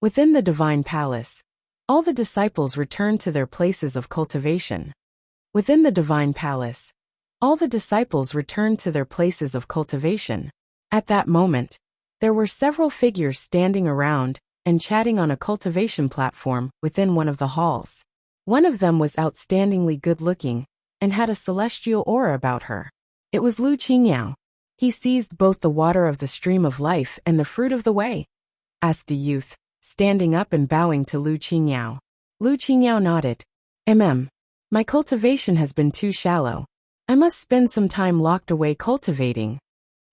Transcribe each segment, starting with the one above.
Within the divine palace, all the disciples returned to their places of cultivation. Within the divine palace, all the disciples returned to their places of cultivation. At that moment, there were several figures standing around and chatting on a cultivation platform within one of the halls. One of them was outstandingly good-looking and had a celestial aura about her. It was Lu Qingyao. "He seized both the water of the stream of life and the fruit of the way?" asked a youth, standing up and bowing to Lu Qingyao. Lu Qingyao nodded. My cultivation has been too shallow. I must spend some time locked away cultivating.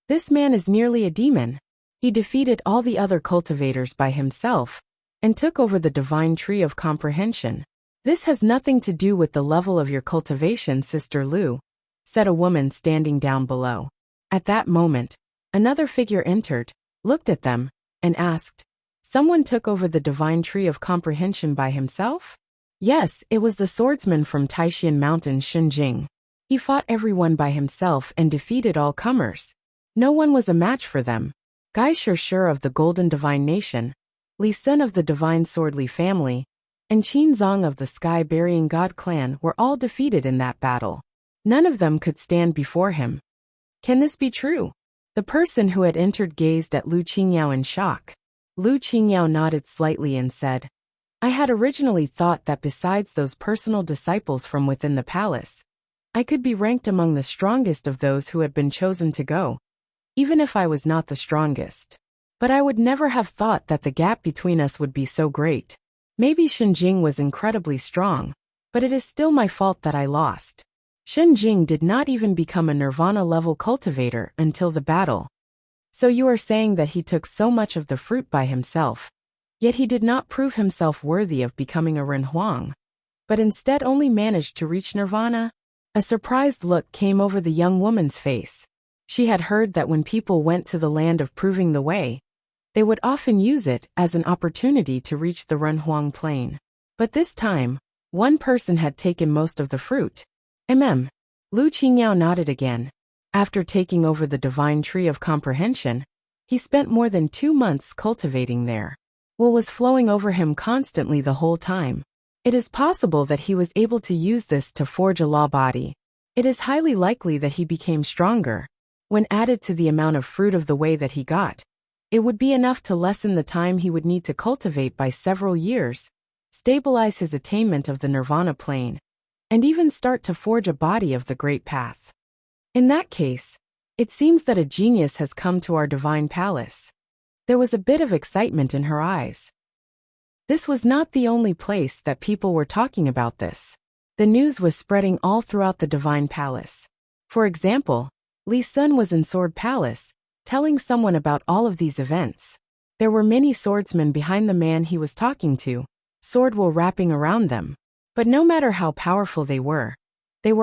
This man is nearly a demon. He defeated all the other cultivators by himself and took over the divine tree of comprehension. This has nothing to do with the level of your cultivation, Sister Lu, said a woman standing down below. At that moment, another figure entered, looked at them, and asked, "Someone took over the divine tree of comprehension by himself?" Yes, it was the swordsman from Taishan Mountain Shenjing. He fought everyone by himself and defeated all comers. No one was a match for them. Gai Shishir of the Golden Divine Nation, Li Sun of the Divine Swordly family, and Qin Zong of the Sky-Burying God clan were all defeated in that battle. None of them could stand before him. Can this be true? The person who had entered gazed at Lu Qingyao in shock. Lu Qingyao nodded slightly and said, "I had originally thought that besides those personal disciples from within the palace, I could be ranked among the strongest of those who had been chosen to go, even if I was not the strongest. But I would never have thought that the gap between us would be so great. Maybe Shenjing was incredibly strong, but it is still my fault that I lost." Shenjing did not even become a Nirvana-level cultivator until the battle. So you are saying that he took so much of the fruit by himself, yet he did not prove himself worthy of becoming a Renhuang, but instead only managed to reach Nirvana? A surprised look came over the young woman's face. She had heard that when people went to the land of proving the way, they would often use it as an opportunity to reach the Renhuang plain. But this time, one person had taken most of the fruit. Lu Qingyao nodded again. After taking over the divine tree of comprehension, he spent more than 2 months cultivating there. What was flowing over him constantly the whole time? It is possible that he was able to use this to forge a law body. It is highly likely that he became stronger. When added to the amount of fruit of the way that he got, it would be enough to lessen the time he would need to cultivate by several years, stabilize his attainment of the Nirvana plane, and even start to forge a body of the Great Path. In that case, it seems that a genius has come to our divine palace. There was a bit of excitement in her eyes. This was not the only place that people were talking about this. The news was spreading all throughout the divine palace. For example, Li Sun was in Sword Palace, telling someone about all of these events. There were many swordsmen behind the man he was talking to, sword wool wrapping around them. But no matter how powerful they were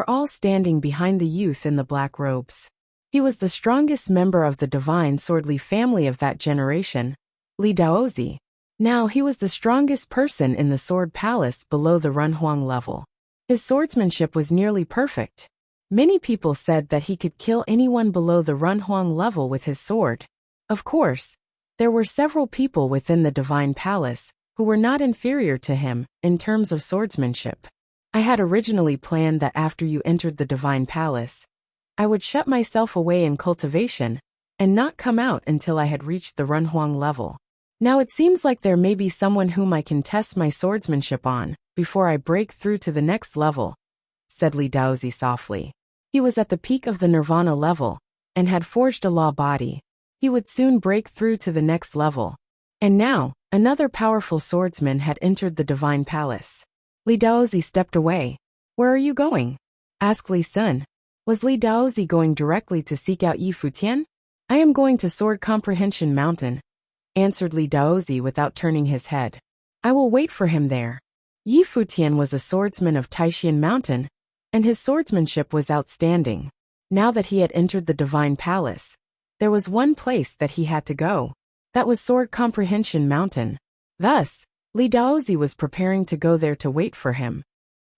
all standing behind the youth in the black robes. He was the strongest member of the divine swordly family of that generation, Li Daozi. Now he was the strongest person in the Sword Palace below the Renhuang level. His swordsmanship was nearly perfect. Many people said that he could kill anyone below the Renhuang level with his sword. Of course, there were several people within the divine palace who were not inferior to him in terms of swordsmanship. I had originally planned that after you entered the divine palace, I would shut myself away in cultivation and not come out until I had reached the Renhuang level. Now it seems like there may be someone whom I can test my swordsmanship on before I break through to the next level, said Li Daozi softly. He was at the peak of the Nirvana level and had forged a law body. He would soon break through to the next level. And now, another powerful swordsman had entered the divine palace. Li Daozi stepped away. "Where are you going?" asked Li Sun. Was Li Daozi going directly to seek out Yi Futian? "I am going to Sword Comprehension Mountain," answered Li Daozi without turning his head. "I will wait for him there." Yi Futian was a swordsman of Taishan Mountain, and his swordsmanship was outstanding. Now that he had entered the divine palace, there was one place that he had to go. That was Sword Comprehension Mountain. Thus, Li Daozi was preparing to go there to wait for him.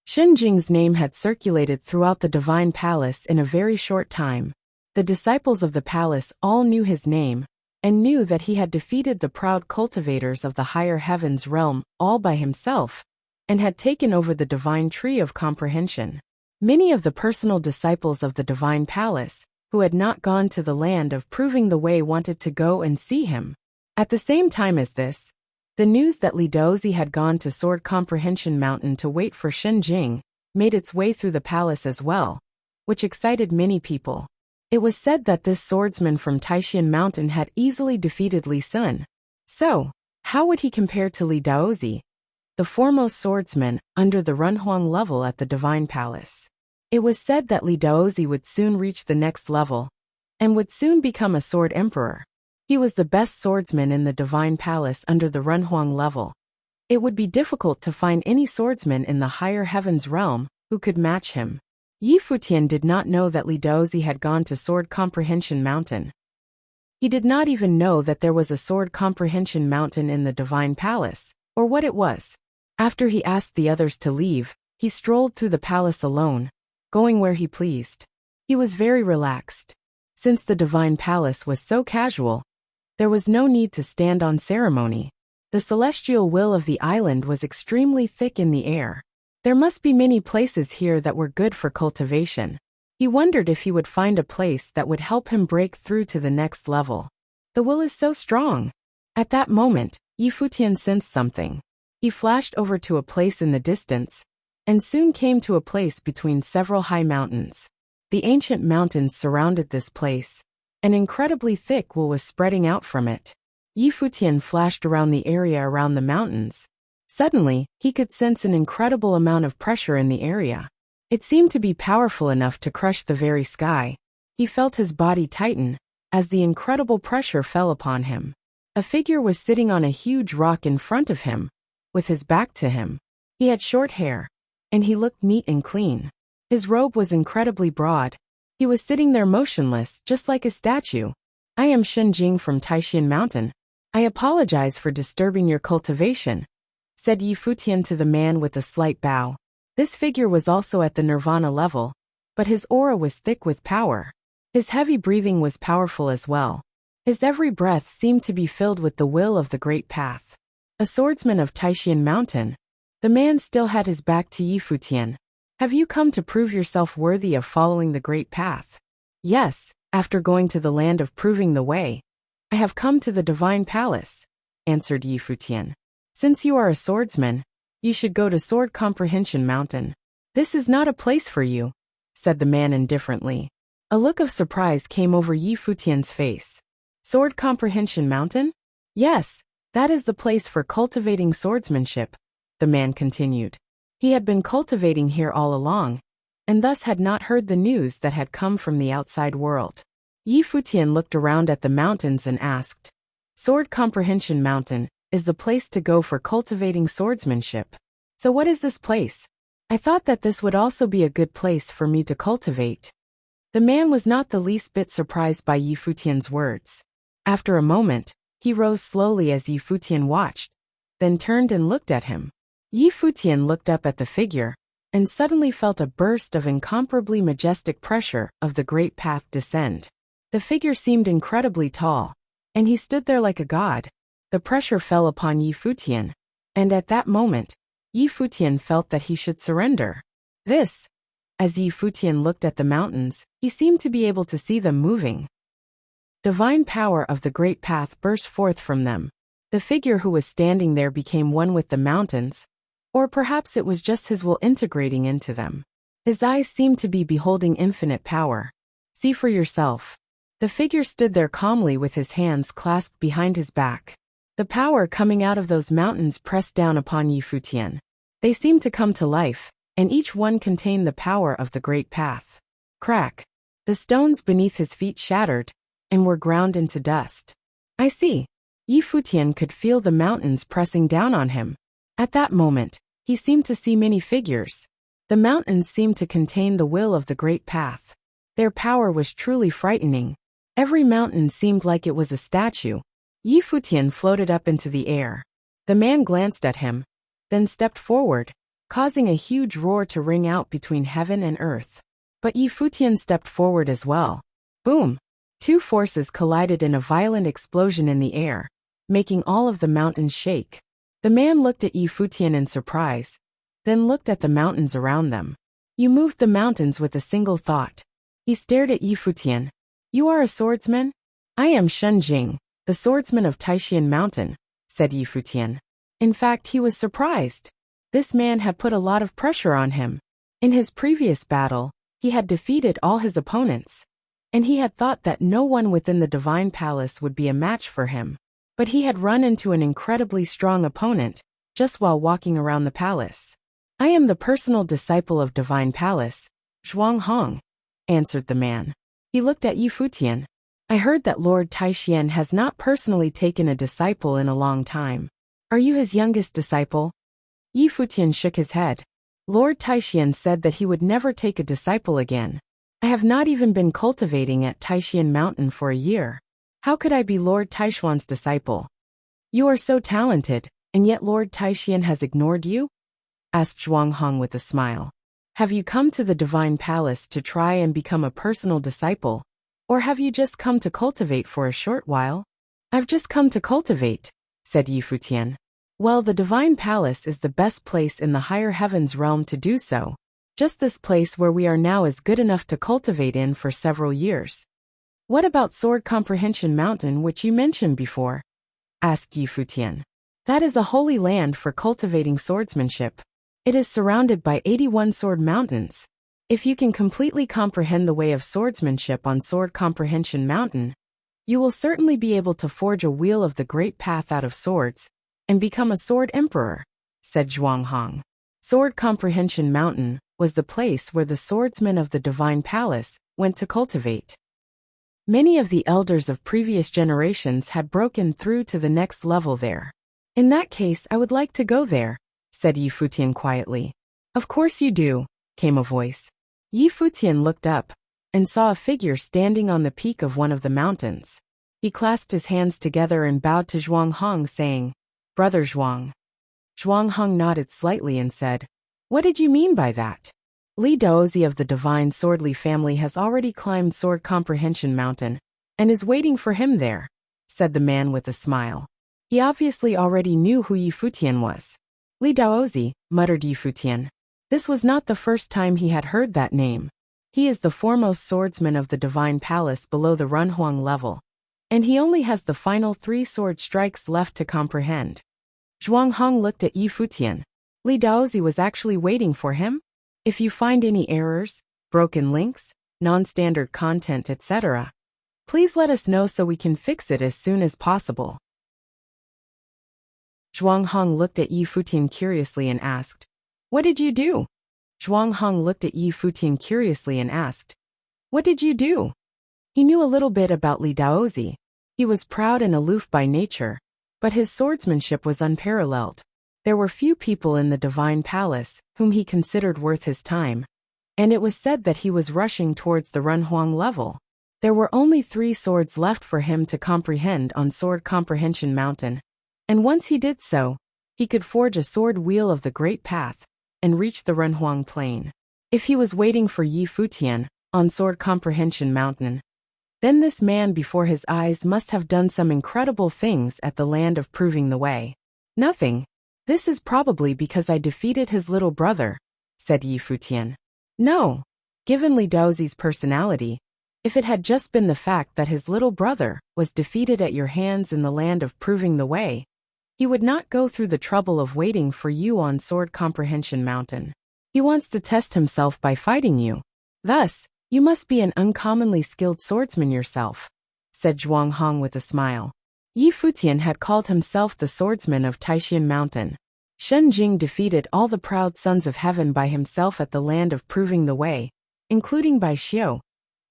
Shenjing's name had circulated throughout the divine palace in a very short time. The disciples of the palace all knew his name, and knew that he had defeated the proud cultivators of the higher heavens realm all by himself, and had taken over the divine tree of comprehension. Many of the personal disciples of the divine palace, who had not gone to the land of proving the way, wanted to go and see him. At the same time as this, the news that Li Daozi had gone to Sword Comprehension Mountain to wait for Shen Jing made its way through the palace as well, which excited many people. It was said that this swordsman from Taishan Mountain had easily defeated Li Sun. So, how would he compare to Li Daozi, the foremost swordsman under the Runhuang level at the Divine Palace? It was said that Li Daozi would soon reach the next level, and would soon become a sword emperor. He was the best swordsman in the Divine Palace under the Runhuang level. It would be difficult to find any swordsman in the higher heavens realm who could match him. Futian did not know that Li Daozi had gone to Sword Comprehension Mountain. He did not even know that there was a Sword Comprehension Mountain in the Divine Palace, or what it was. After he asked the others to leave, he strolled through the palace alone, going where he pleased. He was very relaxed. Since the Divine Palace was so casual, there was no need to stand on ceremony. The celestial will of the island was extremely thick in the air. There must be many places here that were good for cultivation. He wondered if he would find a place that would help him break through to the next level. The will is so strong. At that moment, Futian sensed something. He flashed over to a place in the distance, and soon came to a place between several high mountains. The ancient mountains surrounded this place. An incredibly thick wool was spreading out from it. Futian flashed around the area around the mountains. Suddenly, he could sense an incredible amount of pressure in the area. It seemed to be powerful enough to crush the very sky. He felt his body tighten as the incredible pressure fell upon him. A figure was sitting on a huge rock in front of him, with his back to him. He had short hair, and he looked neat and clean. His robe was incredibly broad. He was sitting there motionless, just like a statue. "I am Shen Jing from Taishan Mountain. I apologize for disturbing your cultivation," said Futian to the man with a slight bow. This figure was also at the nirvana level, but his aura was thick with power. His heavy breathing was powerful as well. His every breath seemed to be filled with the will of the great path. A swordsman of Taishan Mountain, the man still had his back to Futian. "Have you come to prove yourself worthy of following the great path?" "Yes, after going to the land of proving the way, I have come to the Divine Palace," answered Futian. "Since you are a swordsman, you should go to Sword Comprehension Mountain." "This is not a place for you," said the man indifferently. A look of surprise came over Futian's face. "Sword Comprehension Mountain? Yes, that is the place for cultivating swordsmanship," the man continued. He had been cultivating here all along, and thus had not heard the news that had come from the outside world. Futian looked around at the mountains and asked, "Sword Comprehension Mountain is the place to go for cultivating swordsmanship. So what is this place? I thought that this would also be a good place for me to cultivate." The man was not the least bit surprised by Futian's words. After a moment, he rose slowly as Futian watched, then turned and looked at him. Futian looked up at the figure, and suddenly felt a burst of incomparably majestic pressure of the great path descend. The figure seemed incredibly tall, and he stood there like a god. The pressure fell upon Futian, and at that moment, Futian felt that he should surrender. This, as Futian looked at the mountains, he seemed to be able to see them moving. Divine power of the great path burst forth from them. The figure who was standing there became one with the mountains, or perhaps it was just his will integrating into them. His eyes seemed to be beholding infinite power. "See for yourself." The figure stood there calmly with his hands clasped behind his back. The power coming out of those mountains pressed down upon Futian. They seemed to come to life, and each one contained the power of the great path. Crack! The stones beneath his feet shattered, and were ground into dust. "I see." Futian could feel the mountains pressing down on him. At that moment, he seemed to see many figures. The mountains seemed to contain the will of the great path. Their power was truly frightening. Every mountain seemed like it was a statue. Futian floated up into the air. The man glanced at him, then stepped forward, causing a huge roar to ring out between heaven and earth. But Futian stepped forward as well. Boom! Two forces collided in a violent explosion in the air, making all of the mountains shake. The man looked at Yi Futian in surprise, then looked at the mountains around them. You moved the mountains with a single thought. He stared at Yi Futian. You are a swordsman? I am Shen Jing, the swordsman of Taishan Mountain, said Yi Futian. In fact, he was surprised. This man had put a lot of pressure on him. In his previous battle, he had defeated all his opponents, and he had thought that no one within the Divine Palace would be a match for him. But he had run into an incredibly strong opponent, just while walking around the palace. I am the personal disciple of Divine Palace, Zhuang Hong, answered the man. He looked at Yi Futian. I heard that Lord Taishan has not personally taken a disciple in a long time. Are you his youngest disciple? Yi Futian shook his head. Lord Taishan said that he would never take a disciple again. I have not even been cultivating at Taishan Mountain for a year. How could I be Lord Taishuan's disciple? You are so talented, and yet Lord Taishan has ignored you? Asked Zhuang Hong with a smile. Have you come to the Divine Palace to try and become a personal disciple? Or have you just come to cultivate for a short while? I've just come to cultivate, said Yi Futian. Well, the Divine Palace is the best place in the higher heavens realm to do so. Just this place where we are now is good enough to cultivate in for several years. What about Sword Comprehension Mountain, which you mentioned before? Asked Yi Futian. That is a holy land for cultivating swordsmanship. It is surrounded by 81 sword mountains. If you can completely comprehend the way of swordsmanship on Sword Comprehension Mountain, you will certainly be able to forge a wheel of the great path out of swords and become a sword emperor, said Zhuang Hong. Sword Comprehension Mountain was the place where the swordsmen of the Divine Palace went to cultivate. Many of the elders of previous generations had broken through to the next level there. In that case, I would like to go there, said Yi Futian quietly. Of course you do, came a voice. Yi Futian looked up and saw a figure standing on the peak of one of the mountains. He clasped his hands together and bowed to Zhuang Hong, saying, Brother Zhuang. Zhuang Hong nodded slightly and said, What did you mean by that? Li Daozi of the Divine Swordly family has already climbed Sword Comprehension Mountain and is waiting for him there, said the man with a smile. He obviously already knew who Yi Futian was. Li Daozi, muttered Yi Futian. This was not the first time he had heard that name. He is the foremost swordsman of the Divine Palace below the Runhuang level, and he only has the final 3 sword strikes left to comprehend. Zhuang Hong looked at Yi Futian. Li Daozi was actually waiting for him? If you find any errors, broken links, non-standard content, etc., please let us know so we can fix it as soon as possible. Zhuang Hong looked at Yi Futian curiously and asked, What did you do? Zhuang Hong looked at Yi Futian curiously and asked, What did you do? He knew a little bit about Li Daozi. He was proud and aloof by nature, but his swordsmanship was unparalleled. There were few people in the Divine Palace whom he considered worth his time, and it was said that he was rushing towards the Runhuang level. There were only 3 swords left for him to comprehend on Sword Comprehension Mountain, and once he did so, he could forge a sword wheel of the Great Path and reach the Runhuang Plain. If he was waiting for Yi Futian on Sword Comprehension Mountain, then this man before his eyes must have done some incredible things at the land of proving the way. Nothing. This is probably because I defeated his little brother, said Yi Futian. No. Given Li Daozi's personality, if it had just been the fact that his little brother was defeated at your hands in the land of proving the way, he would not go through the trouble of waiting for you on Sword Comprehension Mountain. He wants to test himself by fighting you. Thus, you must be an uncommonly skilled swordsman yourself, said Zhuang Hong with a smile. Yi Futian had called himself the swordsman of Taishan Mountain. Shen Jing defeated all the proud sons of heaven by himself at the land of proving the way, including Bai Xiu,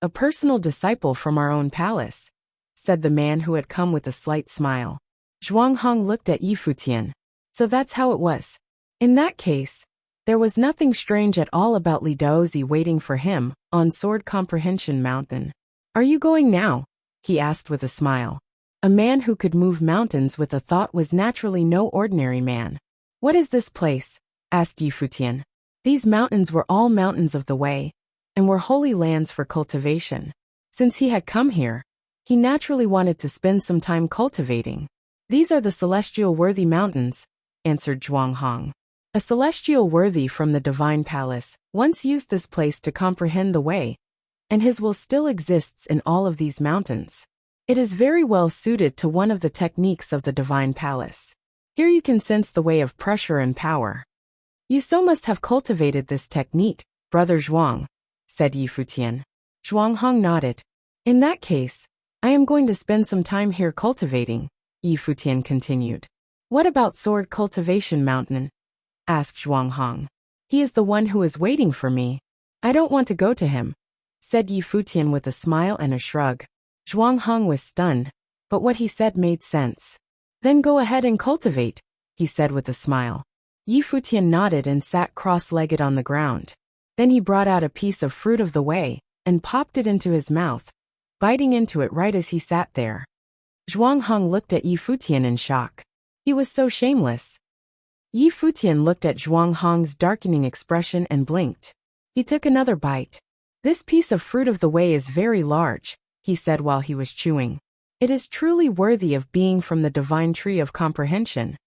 a personal disciple from our own palace, said the man who had come with a slight smile. Zhuang Hong looked at Yi Futian. So that's how it was. In that case, there was nothing strange at all about Li Daozi waiting for him on Sword Comprehension Mountain. Are you going now? He asked with a smile. A man who could move mountains with a thought was naturally no ordinary man. What is this place? Asked Yi Futian. These mountains were all mountains of the way, and were holy lands for cultivation. Since he had come here, He naturally wanted to spend some time cultivating. These are the celestial worthy mountains, answered Zhuanghang. A celestial worthy from the divine palace once used this place to comprehend the way, and his will still exists in all of these mountains. It is very well suited to one of the techniques of the divine palace. Here you can sense the way of pressure and power. You so must have cultivated this technique, brother Zhuang, said Yi Futian. Zhuanghang nodded. In that case, I am going to spend some time here cultivating, Yi Futian continued. What about Sword Cultivation Mountain? Asked Zhuanghang. He is the one who is waiting for me. I don't want to go to him, said Yi Futian with a smile and a shrug. Zhuanghang was stunned, but what he said made sense. Then go ahead and cultivate, he said with a smile. Yi Futian nodded and sat cross-legged on the ground. Then he brought out a piece of fruit of the way and popped it into his mouth, biting into it right as he sat there. Zhuanghang looked at Yi Futian in shock. He was so shameless. Yi Futian looked at Zhuanghang's darkening expression and blinked. He took another bite. This piece of fruit of the way is very large, he said while he was chewing. It is truly worthy of being from the divine tree of comprehension.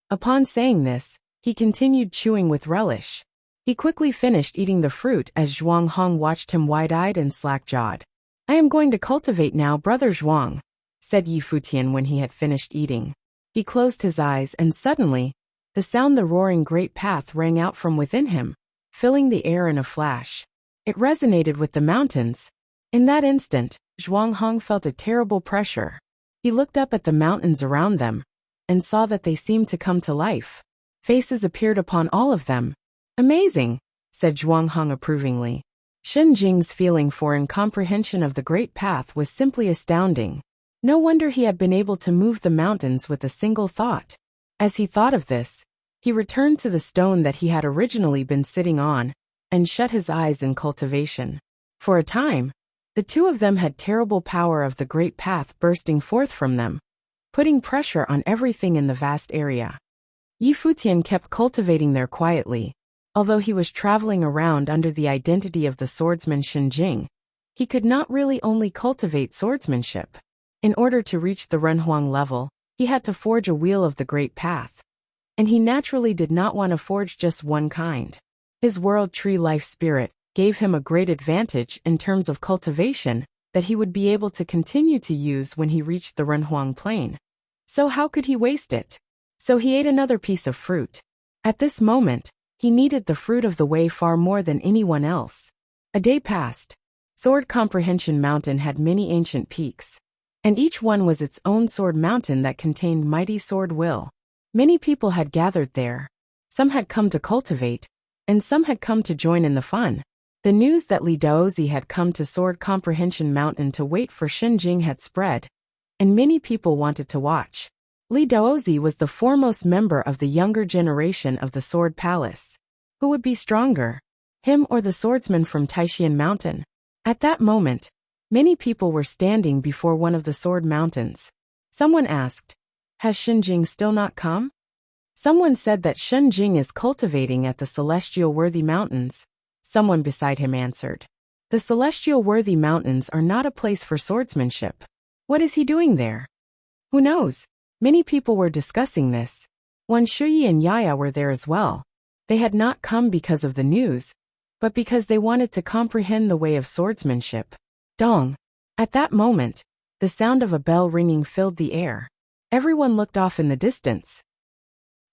Upon saying this, he continued chewing with relish. He quickly finished eating the fruit as Zhuanghang watched him wide-eyed and slack-jawed. I am going to cultivate now, brother Zhuang, said Yi Futian when he had finished eating. He closed his eyes and suddenly, the roaring great path rang out from within him, filling the air in a flash. It resonated with the mountains. In that instant, Zhuanghang felt a terrible pressure. He looked up at the mountains around them and saw that they seemed to come to life. Faces appeared upon all of them. Amazing, said Zhuanghang approvingly. Shen Jing's feeling for and comprehension of the great path was simply astounding. No wonder he had been able to move the mountains with a single thought. As he thought of this, he returned to the stone that he had originally been sitting on and shut his eyes in cultivation. For a time, the two of them had terrible power of the great path bursting forth from them, putting pressure on everything in the vast area. Yi Futian kept cultivating there quietly. Although he was traveling around under the identity of the swordsman Shen Jing, he could not really only cultivate swordsmanship. In order to reach the Renhuang level, he had to forge a wheel of the great path. And he naturally did not want to forge just one kind. His world tree life spirit gave him a great advantage in terms of cultivation that he would be able to continue to use when he reached the Renhuang plain. So how could he waste it? So he ate another piece of fruit. At this moment, he needed the fruit of the way far more than anyone else. A day passed. Sword Comprehension Mountain had many ancient peaks, and each one was its own sword mountain that contained mighty sword will. Many people had gathered there. Some had come to cultivate, and some had come to join in the fun. The news that Li Daozi had come to Sword Comprehension Mountain to wait for Shen Jing had spread, and many people wanted to watch. Li Daozi was the foremost member of the younger generation of the Sword Palace. Who would be stronger, him or the swordsman from Taishan Mountain? At that moment, many people were standing before one of the sword mountains. Someone asked, "Has Shen Jing still not come?" Someone said that Shen Jing is cultivating at the Celestial Worthy Mountains. Someone beside him answered, "The Celestial Worthy Mountains are not a place for swordsmanship. What is he doing there?" Who knows? Many people were discussing this. Wan Shuyi and Yaya were there as well. They had not come because of the news, but because they wanted to comprehend the way of swordsmanship. Dong! At that moment, the sound of a bell ringing filled the air. Everyone looked off in the distance.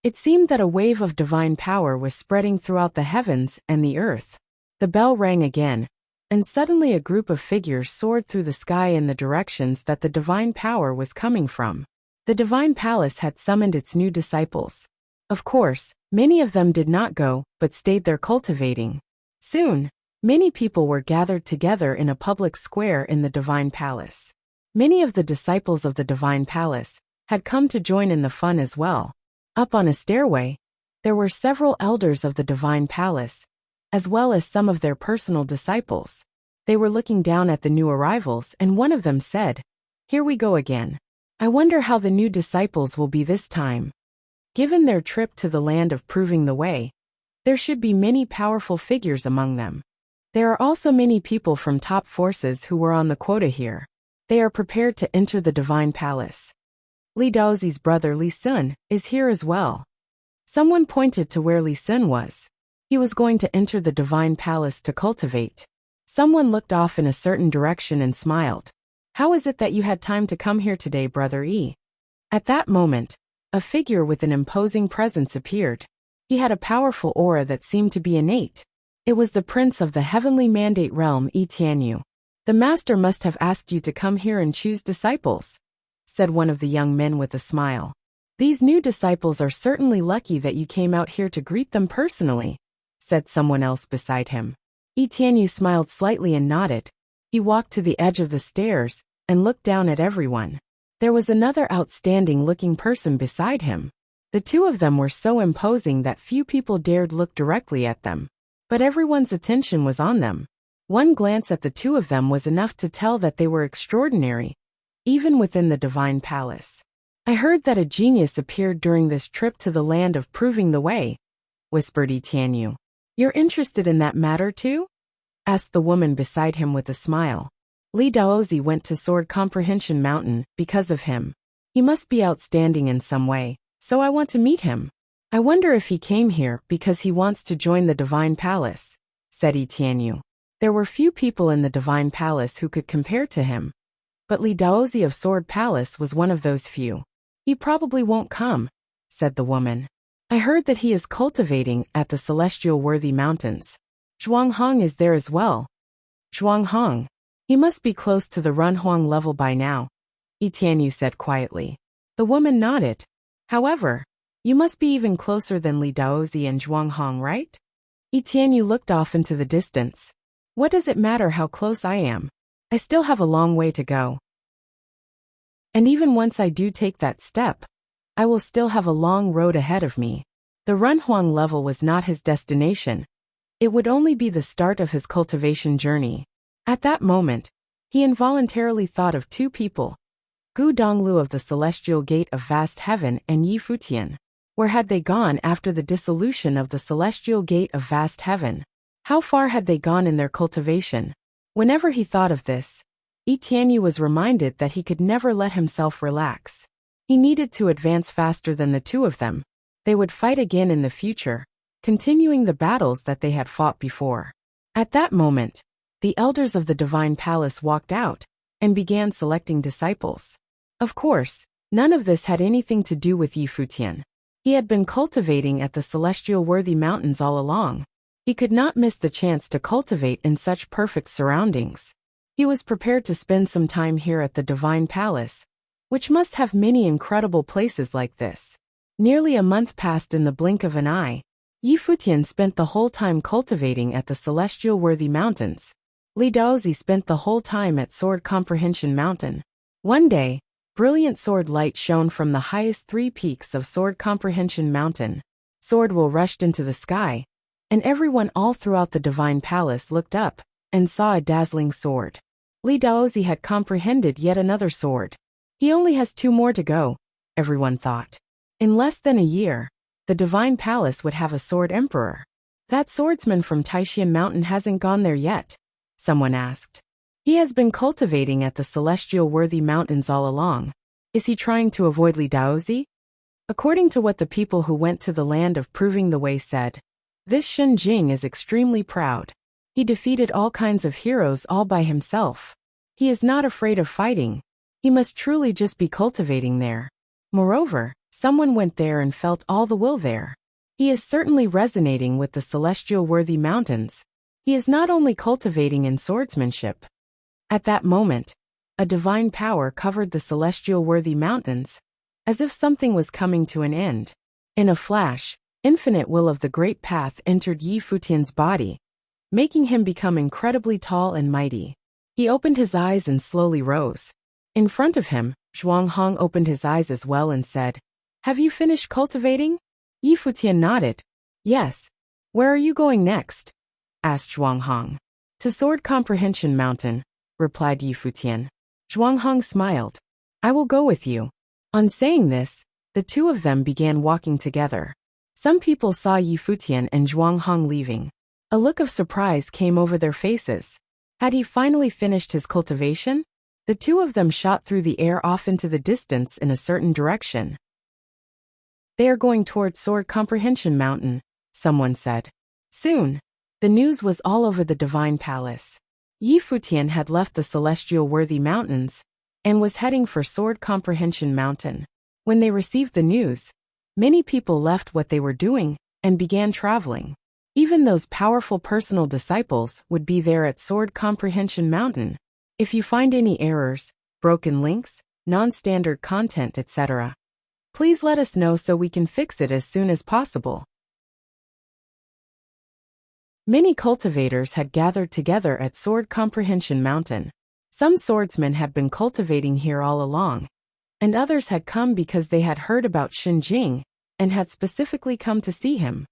It seemed that a wave of divine power was spreading throughout the heavens and the earth. The bell rang again, and suddenly a group of figures soared through the sky in the directions that the divine power was coming from. The divine palace had summoned its new disciples. Of course, many of them did not go, but stayed there cultivating. Soon, many people were gathered together in a public square in the divine palace. Many of the disciples of the divine palace had come to join in the fun as well. Up on a stairway, there were several elders of the divine palace, as well as some of their personal disciples. They were looking down at the new arrivals, and one of them said, "Here we go again. I wonder how the new disciples will be this time." Given their trip to the land of proving the way, there should be many powerful figures among them. There are also many people from top forces who were on the quota here. They are prepared to enter the divine palace. Li Daozi's brother Li Sun is here as well. Someone pointed to where Li Sun was. He was going to enter the divine palace to cultivate. Someone looked off in a certain direction and smiled. How is it that you had time to come here today, Brother E? At that moment, a figure with an imposing presence appeared. He had a powerful aura that seemed to be innate. It was the prince of the heavenly mandate realm, Yi Tianyu. The master must have asked you to come here and choose disciples, said one of the young men with a smile. These new disciples are certainly lucky that you came out here to greet them personally, said someone else beside him. Yi Tianyu smiled slightly and nodded. He walked to the edge of the stairs and looked down at everyone. There was another outstanding-looking person beside him. The two of them were so imposing that few people dared look directly at them. But everyone's attention was on them. One glance at the two of them was enough to tell that they were extraordinary, even within the divine palace. I heard that a genius appeared during this trip to the land of proving the way, whispered Yi Tianyu. You're interested in that matter too? Asked the woman beside him with a smile. Li Daozi went to Sword Comprehension Mountain because of him. He must be outstanding in some way, so I want to meet him. I wonder if he came here because he wants to join the divine palace, said Yi Tianyu. There were few people in the divine palace who could compare to him. But Li Daozi of Sword Palace was one of those few. He probably won't come, said the woman. I heard that he is cultivating at the celestial worthy mountains. Zhuanghong is there as well. Zhuanghong. He must be close to the Runhuang level by now, Yi Tianyu said quietly. The woman nodded. However, you must be even closer than Li Daozi and Zhuanghong, right? Yi Tianyu looked off into the distance. What does it matter how close I am? I still have a long way to go. And even once I do take that step, I will still have a long road ahead of me. The Runhuang level was not his destination. It would only be the start of his cultivation journey. At that moment, he involuntarily thought of two people, Gu Donglu of the Celestial Gate of Vast Heaven and Yi Futian. Where had they gone after the dissolution of the Celestial Gate of Vast Heaven? How far had they gone in their cultivation? Whenever he thought of this, Yi Tianyu was reminded that he could never let himself relax. He needed to advance faster than the two of them. They would fight again in the future, continuing the battles that they had fought before. At that moment, the elders of the Divine Palace walked out and began selecting disciples. Of course, none of this had anything to do with Yi Futian. He had been cultivating at the Celestial Worthy Mountains all along. He could not miss the chance to cultivate in such perfect surroundings. He was prepared to spend some time here at the Divine Palace, which must have many incredible places like this. Nearly a month passed in the blink of an eye. Yi Futian spent the whole time cultivating at the Celestial Worthy Mountains. Li Daozi spent the whole time at Sword Comprehension Mountain. One day, brilliant sword light shone from the highest 3 peaks of Sword Comprehension Mountain. Sword will rushed into the sky, and everyone all throughout the Divine Palace looked up and saw a dazzling sword. Li Daozi had comprehended yet another sword. He only has 2 more to go, everyone thought. In less than a year, the Divine Palace would have a sword emperor. That swordsman from Taishan Mountain hasn't gone there yet, someone asked. He has been cultivating at the Celestial Worthy Mountains all along. Is he trying to avoid Li Daozi? According to what the people who went to the land of proving the way said, this Shen Jing is extremely proud. He defeated all kinds of heroes all by himself. He is not afraid of fighting. He must truly just be cultivating there. Moreover, someone went there and felt all the will there. He is certainly resonating with the Celestial Worthy Mountains. He is not only cultivating in swordsmanship. At that moment, a divine power covered the Celestial Worthy Mountains, as if something was coming to an end. In a flash, infinite will of the Great Path entered Yi Futian's body, making him become incredibly tall and mighty. He opened his eyes and slowly rose. In front of him, Zhuanghong opened his eyes as well and said, Have you finished cultivating? Yi Futian nodded. Yes. Where are you going next? Asked Zhuanghong. To Sword Comprehension Mountain, replied Yi Futian. Zhuanghong smiled. I will go with you. On saying this, the two of them began walking together. Some people saw Yi Futian and Zhuanghong leaving. A look of surprise came over their faces. Had he finally finished his cultivation? The two of them shot through the air off into the distance in a certain direction. They are going toward Sword Comprehension Mountain, someone said. Soon, the news was all over the Divine Palace. Futian had left the Celestial Worthy Mountains and was heading for Sword Comprehension Mountain. When they received the news, many people left what they were doing and began traveling. Even those powerful personal disciples would be there at Sword Comprehension Mountain. If you find any errors, broken links, non-standard content, etc., please let us know so we can fix it as soon as possible. Many cultivators had gathered together at Sword Comprehension Mountain. Some swordsmen had been cultivating here all along, and others had come because they had heard about Xinjing and had specifically come to see him.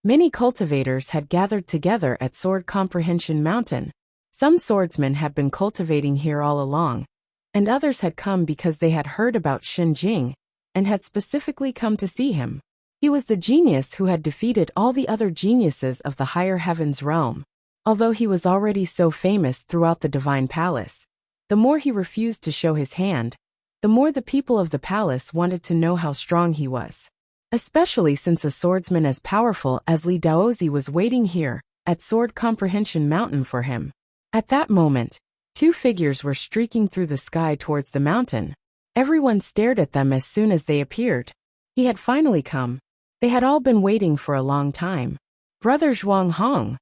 Many cultivators had gathered together at Sword Comprehension Mountain. Some swordsmen had been cultivating here all along, and others had come because they had heard about Xinjing and had specifically come to see him. He was the genius who had defeated all the other geniuses of the higher heavens realm. Although he was already so famous throughout the Divine Palace, the more he refused to show his hand, the more the people of the palace wanted to know how strong he was. Especially since a swordsman as powerful as Li Daozi was waiting here at Sword Comprehension Mountain for him. At that moment, two figures were streaking through the sky towards the mountain. Everyone stared at them as soon as they appeared. He had finally come. They had all been waiting for a long time. "Brother Zhuang Hong,"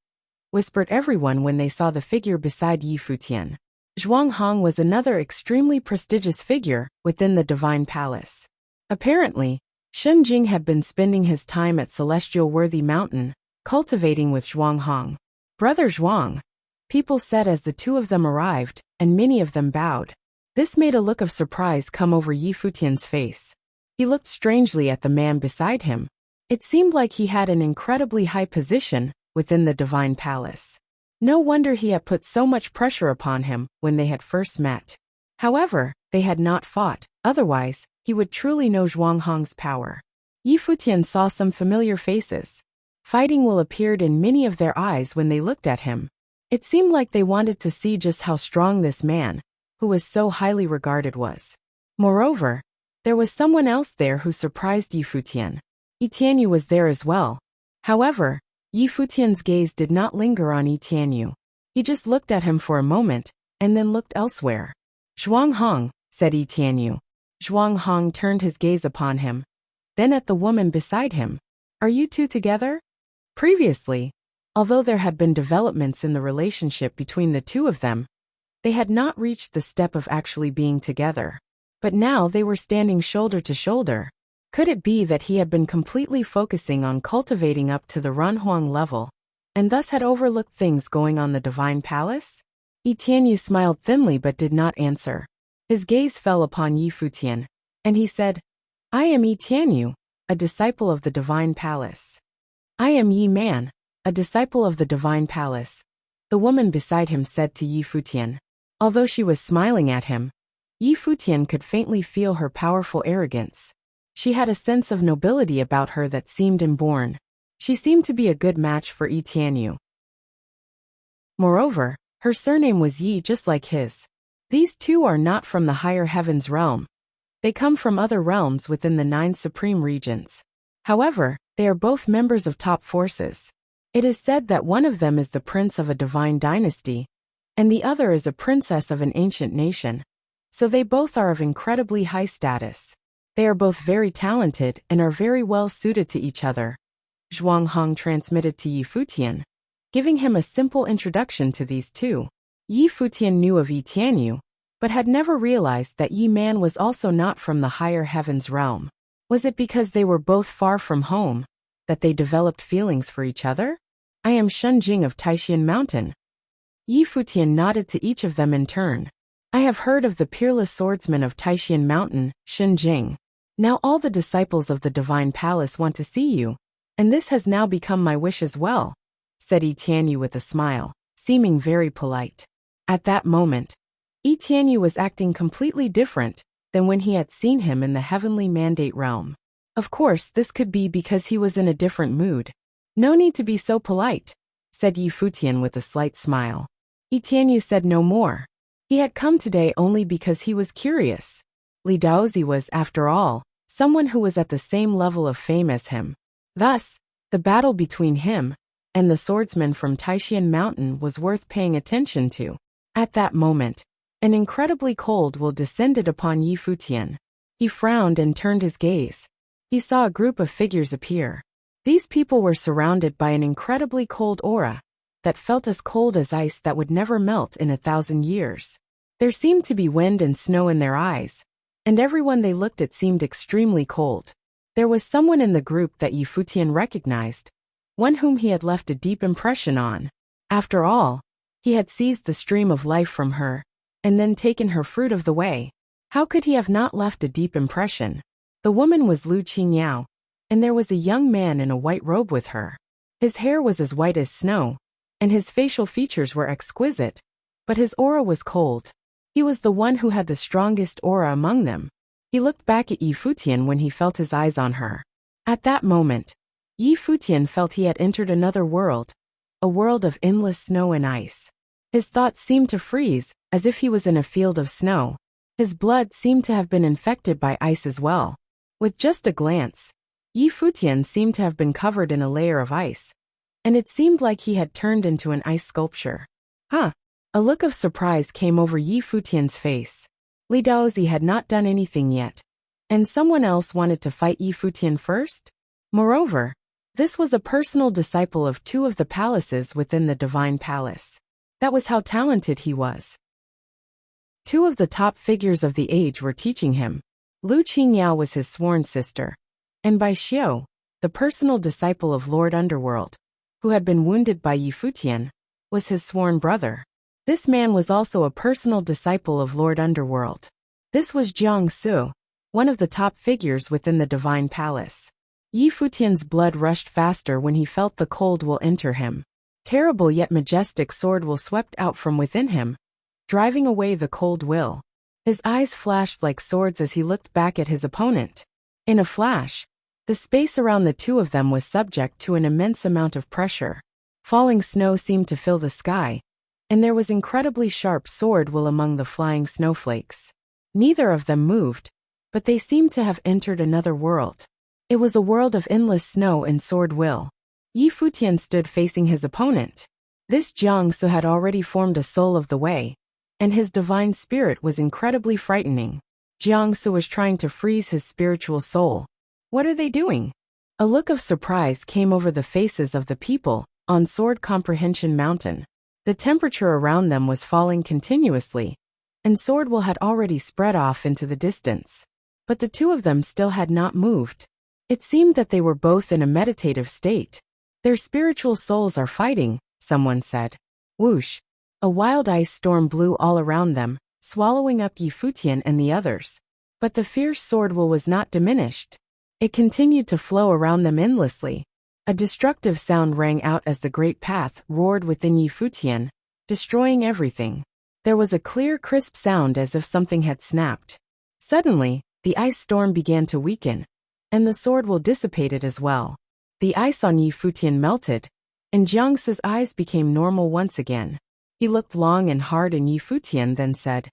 whispered everyone when they saw the figure beside Futian. Zhuang Hong was another extremely prestigious figure within the Divine Palace. Apparently, Xinjing had been spending his time at Celestial Worthy Mountain, cultivating with Zhuang Hong. "Brother Zhuang," people said as the two of them arrived, and many of them bowed. This made a look of surprise come over Futian's face. He looked strangely at the man beside him. It seemed like he had an incredibly high position within the Divine Palace. No wonder he had put so much pressure upon him when they had first met. However, they had not fought, otherwise, he would truly know Zhuang Hong's power. Futian saw some familiar faces. Fighting will appeared in many of their eyes when they looked at him. It seemed like they wanted to see just how strong this man, who was so highly regarded, was. Moreover, there was someone else there who surprised Futian. Tianyu was there as well. However, Futian's gaze did not linger on Tianyu. He just looked at him for a moment, and then looked elsewhere. "Zhuang Hong," said Tianyu. Zhuang Hong turned his gaze upon him, then at the woman beside him. "Are you two together?" Previously, although there had been developments in the relationship between the two of them, they had not reached the step of actually being together. But now they were standing shoulder to shoulder. Could it be that he had been completely focusing on cultivating up to the Runhuang level, and thus had overlooked things going on the Divine Palace? Tianyu smiled thinly but did not answer. His gaze fell upon Futian, and he said, "I am Tianyu, a disciple of the Divine Palace." "I am Yi Man, a disciple of the Divine Palace," the woman beside him said to Futian. Although she was smiling at him, Futian could faintly feel her powerful arrogance. She had a sense of nobility about her that seemed inborn. She seemed to be a good match for Tianyu. Moreover, her surname was Yi just like his. These two are not from the higher heavens realm. They come from other realms within the 9 supreme regions. However, they are both members of top forces. It is said that one of them is the prince of a divine dynasty, and the other is a princess of an ancient nation. So they both are of incredibly high status. They are both very talented and are very well suited to each other. Zhuang Hong transmitted to Futian, giving him a simple introduction to these two. Futian knew of Tianyu, but had never realized that Yi Man was also not from the higher heavens realm. Was it because they were both far from home that they developed feelings for each other? "I am Xinjing of Taishan Mountain." Futian nodded to each of them in turn. "I have heard of the peerless swordsman of Taishan Mountain, Xinjing. Now all the disciples of the Divine Palace want to see you, and this has now become my wish as well," said Tianyu with a smile, seeming very polite. At that moment, Tianyu was acting completely different than when he had seen him in the heavenly mandate realm. Of course, this could be because he was in a different mood. "No need to be so polite," said Futian with a slight smile. Tianyu said no more. He had come today only because he was curious. Li Daozi was, after all, someone who was at the same level of fame as him. Thus, the battle between him and the swordsman from Taishan Mountain was worth paying attention to. At that moment, an incredibly cold will descended upon Yi Futian. He frowned and turned his gaze. He saw a group of figures appear. These people were surrounded by an incredibly cold aura that felt as cold as ice that would never melt in 1,000 years. There seemed to be wind and snow in their eyes, and everyone they looked at seemed extremely cold. There was someone in the group that Yi Futian recognized, one whom he had left a deep impression on. After all, he had seized the stream of life from her, and then taken her fruit of the way. How could he have not left a deep impression? The woman was Lu Qingyao, and there was a young man in a white robe with her. His hair was as white as snow, and his facial features were exquisite, but his aura was cold. He was the one who had the strongest aura among them. He looked back at Yi Futian when he felt his eyes on her. At that moment, Yi Futian felt he had entered another world, a world of endless snow and ice. His thoughts seemed to freeze, as if he was in a field of snow. His blood seemed to have been infected by ice as well. With just a glance, Yi Futian seemed to have been covered in a layer of ice, and it seemed like he had turned into an ice sculpture. Huh! A look of surprise came over Yi Futian's face. Li Daozi had not done anything yet, and someone else wanted to fight Yi Futian first? Moreover, this was a personal disciple of two of the palaces within the Divine Palace. That was how talented he was. Two of the top figures of the age were teaching him. Lu Qingyao was his sworn sister, and Bai Xiu, the personal disciple of Lord Underworld, who had been wounded by Yi Futian, was his sworn brother. This man was also a personal disciple of Lord Underworld. This was Jiang Su, one of the top figures within the Divine Palace. Yi Futian's blood rushed faster when he felt the cold will enter him. Terrible yet majestic sword will swept out from within him, driving away the cold will. His eyes flashed like swords as he looked back at his opponent. In a flash, the space around the two of them was subject to an immense amount of pressure. Falling snow seemed to fill the sky, and there was incredibly sharp sword will among the flying snowflakes. Neither of them moved, but they seemed to have entered another world. It was a world of endless snow and sword will. Yi Futian stood facing his opponent. This Jiang Su had already formed a soul of the way, and his divine spirit was incredibly frightening. Jiang Su was trying to freeze his spiritual soul. What are they doing? A look of surprise came over the faces of the people on Sword Comprehension Mountain. The temperature around them was falling continuously, and sword will had already spread off into the distance. But the two of them still had not moved. It seemed that they were both in a meditative state. Their spiritual souls are fighting, someone said. Whoosh! A wild ice storm blew all around them, swallowing up Yi Futian and the others. But the fierce sword will was not diminished. It continued to flow around them endlessly. A destructive sound rang out as the great path roared within Yi Futian, destroying everything. There was a clear, crisp sound as if something had snapped. Suddenly, the ice storm began to weaken, and the sword will dissipated as well. The ice on Yi Futian melted, and Jiang Su's eyes became normal once again. He looked long and hard in Yi Futian, then said,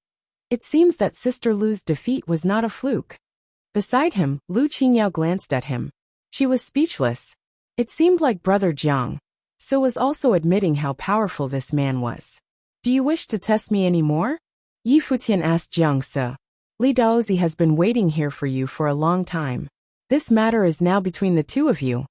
"It seems that Sister Lu's defeat was not a fluke." Beside him, Lu Qingyao glanced at him. She was speechless. It seemed like Brother Jiang Su was also admitting how powerful this man was. "Do you wish to test me any more?" Yi Futian asked Jiang Su. "Li Daozi has been waiting here for you for a long time. This matter is now between the two of you,"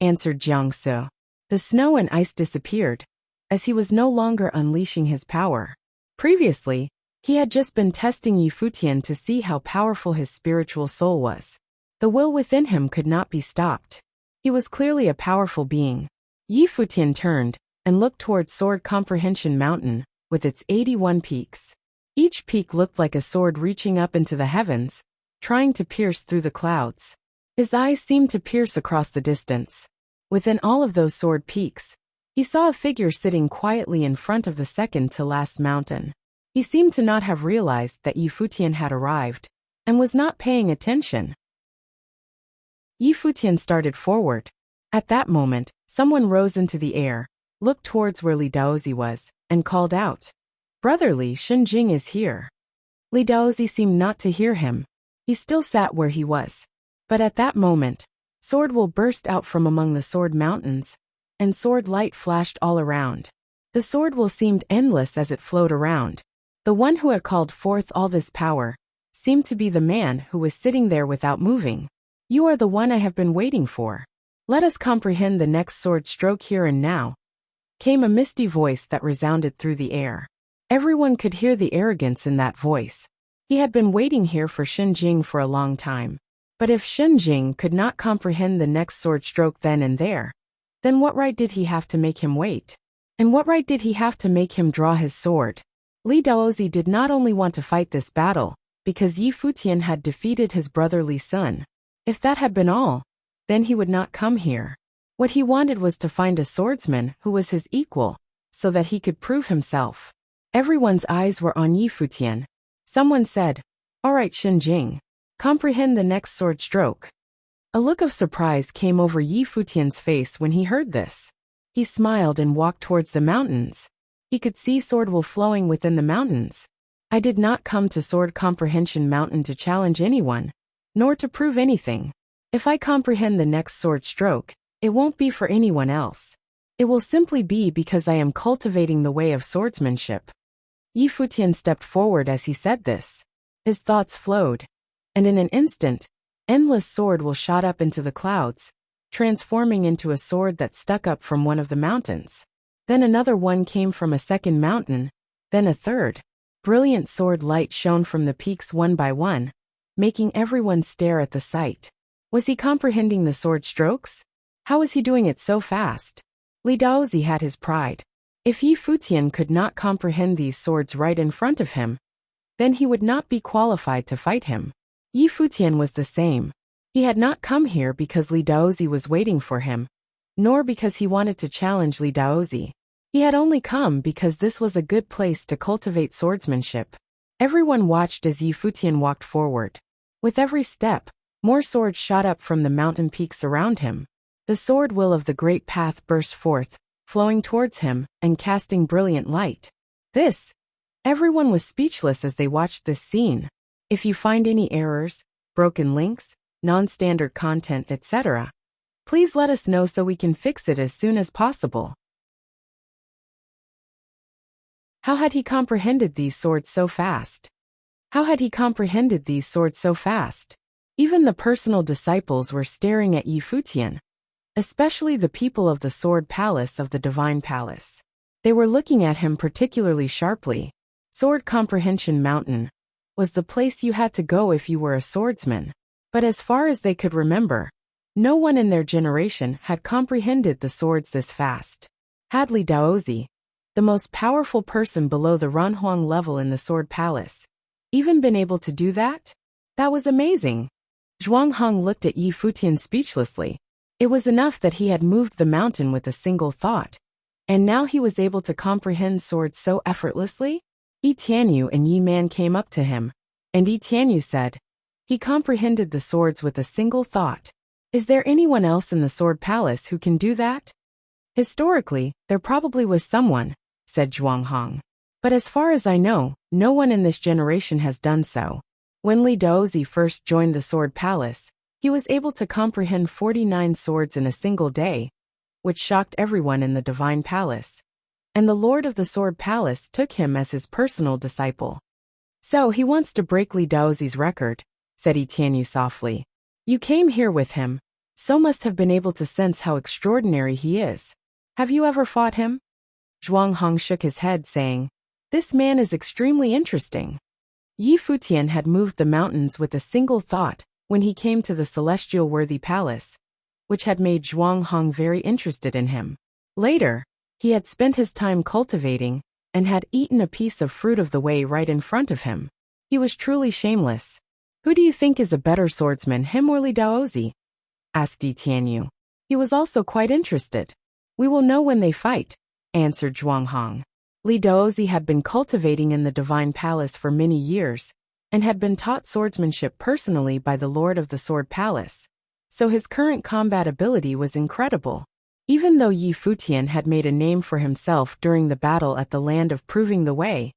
answered Jiang Su. The snow and ice disappeared, as he was no longer unleashing his power. Previously, he had just been testing Yi Futian to see how powerful his spiritual soul was. The will within him could not be stopped. He was clearly a powerful being. Yi Futian turned and looked toward Sword Comprehension Mountain, with its 81 peaks. Each peak looked like a sword reaching up into the heavens, trying to pierce through the clouds. His eyes seemed to pierce across the distance. Within all of those sword peaks, he saw a figure sitting quietly in front of the second to last mountain. He seemed to not have realized that Yi Futian had arrived, and was not paying attention. Yi Futian started forward. At that moment, someone rose into the air, looked towards where Li Daozi was, and called out, Brotherly, Shenjing is here. Li Daozi seemed not to hear him. He still sat where he was. But at that moment, sword will burst out from among the sword mountains, and sword light flashed all around. The sword will seemed endless as it flowed around. The one who had called forth all this power seemed to be the man who was sitting there without moving. You are the one I have been waiting for. Let us comprehend the next sword stroke here and now. Came a misty voice that resounded through the air. Everyone could hear the arrogance in that voice. He had been waiting here for Shenjing for a long time. But if Shenjing could not comprehend the next sword stroke then and there, then what right did he have to make him wait? And what right did he have to make him draw his sword? Li Daozi did not only want to fight this battle, because Yi Futian had defeated his brother Li Sun. If that had been all, then he would not come here. What he wanted was to find a swordsman who was his equal, so that he could prove himself. Everyone's eyes were on Yi Futian. Someone said, "All right, Shenjing, comprehend the next sword stroke." A look of surprise came over Yi Futian's face when he heard this. He smiled and walked towards the mountains. He could see sword will flowing within the mountains. I did not come to Sword Comprehension Mountain to challenge anyone, nor to prove anything. If I comprehend the next sword stroke, it won't be for anyone else. It will simply be because I am cultivating the way of swordsmanship. Yi Futian stepped forward as he said this. His thoughts flowed, and in an instant, endless sword will shot up into the clouds, transforming into a sword that stuck up from one of the mountains. Then another one came from a second mountain, then a third. Brilliant sword light shone from the peaks one by one, making everyone stare at the sight. Was he comprehending the sword strokes? How was he doing it so fast? Li Daozi had his pride. If Yi Futian could not comprehend these swords right in front of him, then he would not be qualified to fight him. Yi Futian was the same. He had not come here because Li Daozi was waiting for him, nor because he wanted to challenge Li Daozi. He had only come because this was a good place to cultivate swordsmanship. Everyone watched as Yi Futian walked forward. With every step, more swords shot up from the mountain peaks around him. The sword will of the great path burst forth, flowing towards him and casting brilliant light. Everyone was speechless as they watched this scene. If you find any errors, broken links, non-standard content, etc., please let us know so we can fix it as soon as possible. How had he comprehended these swords so fast? How had he comprehended these swords so fast? Even the personal disciples were staring at Yi Futian, especially the people of the Sword Palace of the Divine Palace. They were looking at him particularly sharply. Sword Comprehension Mountain was the place you had to go if you were a swordsman. But as far as they could remember, no one in their generation had comprehended the swords this fast. Had Li Daozi, the most powerful person below the Runhuang level in the Sword Palace, even been able to do that? That was amazing. Zhuanghang looked at Yi Futian speechlessly. It was enough that he had moved the mountain with a single thought, and now he was able to comprehend swords so effortlessly? Yi Tianyu and Yi Man came up to him, and Yi Tianyu said, "He comprehended the swords with a single thought. Is there anyone else in the Sword Palace who can do that?" "Historically, there probably was someone," said Zhuanghang. "But as far as I know, no one in this generation has done so." When Li Daozi first joined the Sword Palace, he was able to comprehend 49 swords in a single day, which shocked everyone in the Divine Palace. And the Lord of the Sword Palace took him as his personal disciple. "So he wants to break Li Daozi's record," said Yi Tianyu softly. "You came here with him, so must have been able to sense how extraordinary he is. Have you ever fought him?" Zhuanghang shook his head, saying, "This man is extremely interesting." Yi Futian had moved the mountains with a single thought when he came to the celestial worthy palace, which had made Zhuanghang very interested in him. Later, he had spent his time cultivating and had eaten a piece of fruit of the way right in front of him. He was truly shameless. "Who do you think is a better swordsman, him or Li Daozi?" asked Yi Tianyu. He was also quite interested. "We will know when they fight," answered Zhuanghang. Li Daozi had been cultivating in the Divine Palace for many years, and had been taught swordsmanship personally by the Lord of the Sword Palace, so his current combat ability was incredible. Even though Yi Futian had made a name for himself during the battle at the Land of Proving the Way,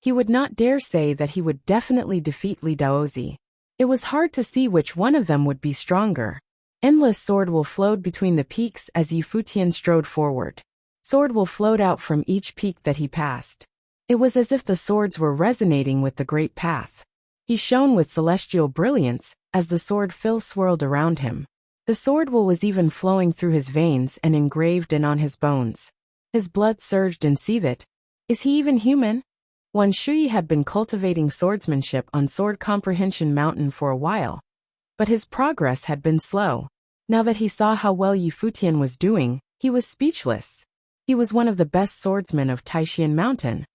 He would not dare say that he would definitely defeat Li Daozi. It was hard to see which one of them would be stronger. Endless sword will flowed between the peaks as Yi Futian strode forward. Sword will flowed out from each peak that he passed. It was as if the swords were resonating with the great path. He shone with celestial brilliance as the sword fill swirled around him. The sword will was even flowing through his veins and engraved in on his bones. His blood surged and seethed. Is he even human? Wuxia had been cultivating swordsmanship on Sword Comprehension Mountain for a while, but his progress had been slow. Now that he saw how well Yi Futian was doing, he was speechless. He was one of the best swordsmen of Taishan Mountain.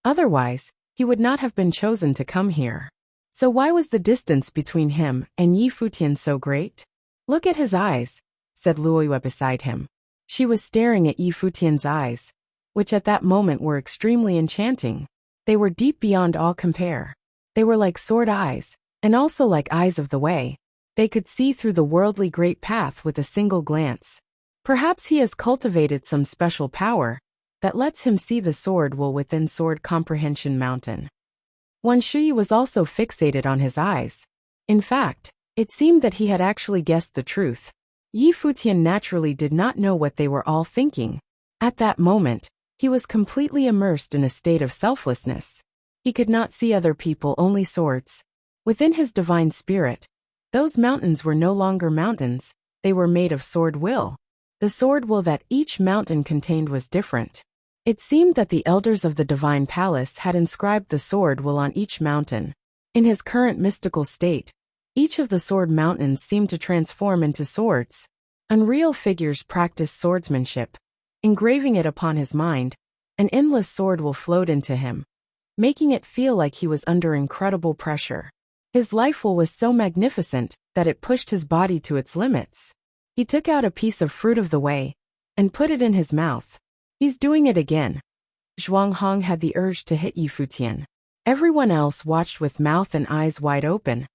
Otherwise, he would not have been chosen to come here. So why was the distance between him and Yi Futian so great? Look at his eyes, said Luoyue beside him. She was staring at Yi Futian's eyes, which at that moment were extremely enchanting. They were deep beyond all compare. They were like sword eyes, and also like eyes of the way. They could see through the worldly great path with a single glance. Perhaps he has cultivated some special power that lets him see the sword will within Sword Comprehension Mountain. Wuxia was also fixated on his eyes. In fact, it seemed that he had actually guessed the truth. Yi Futian naturally did not know what they were all thinking. At that moment, he was completely immersed in a state of selflessness. He could not see other people, only swords. Within his divine spirit, those mountains were no longer mountains, they were made of sword will. The sword will that each mountain contained was different. It seemed that the elders of the divine palace had inscribed the sword will on each mountain. In his current mystical state, each of the sword mountains seemed to transform into swords. Unreal figures practiced swordsmanship. Engraving it upon his mind, an endless sword will flowed into him, making it feel like he was under incredible pressure. His life will was so magnificent that it pushed his body to its limits. He took out a piece of fruit of the way and put it in his mouth. He's doing it again. Zhuang Hong had the urge to hit Yi Futian. Everyone else watched with mouth and eyes wide open,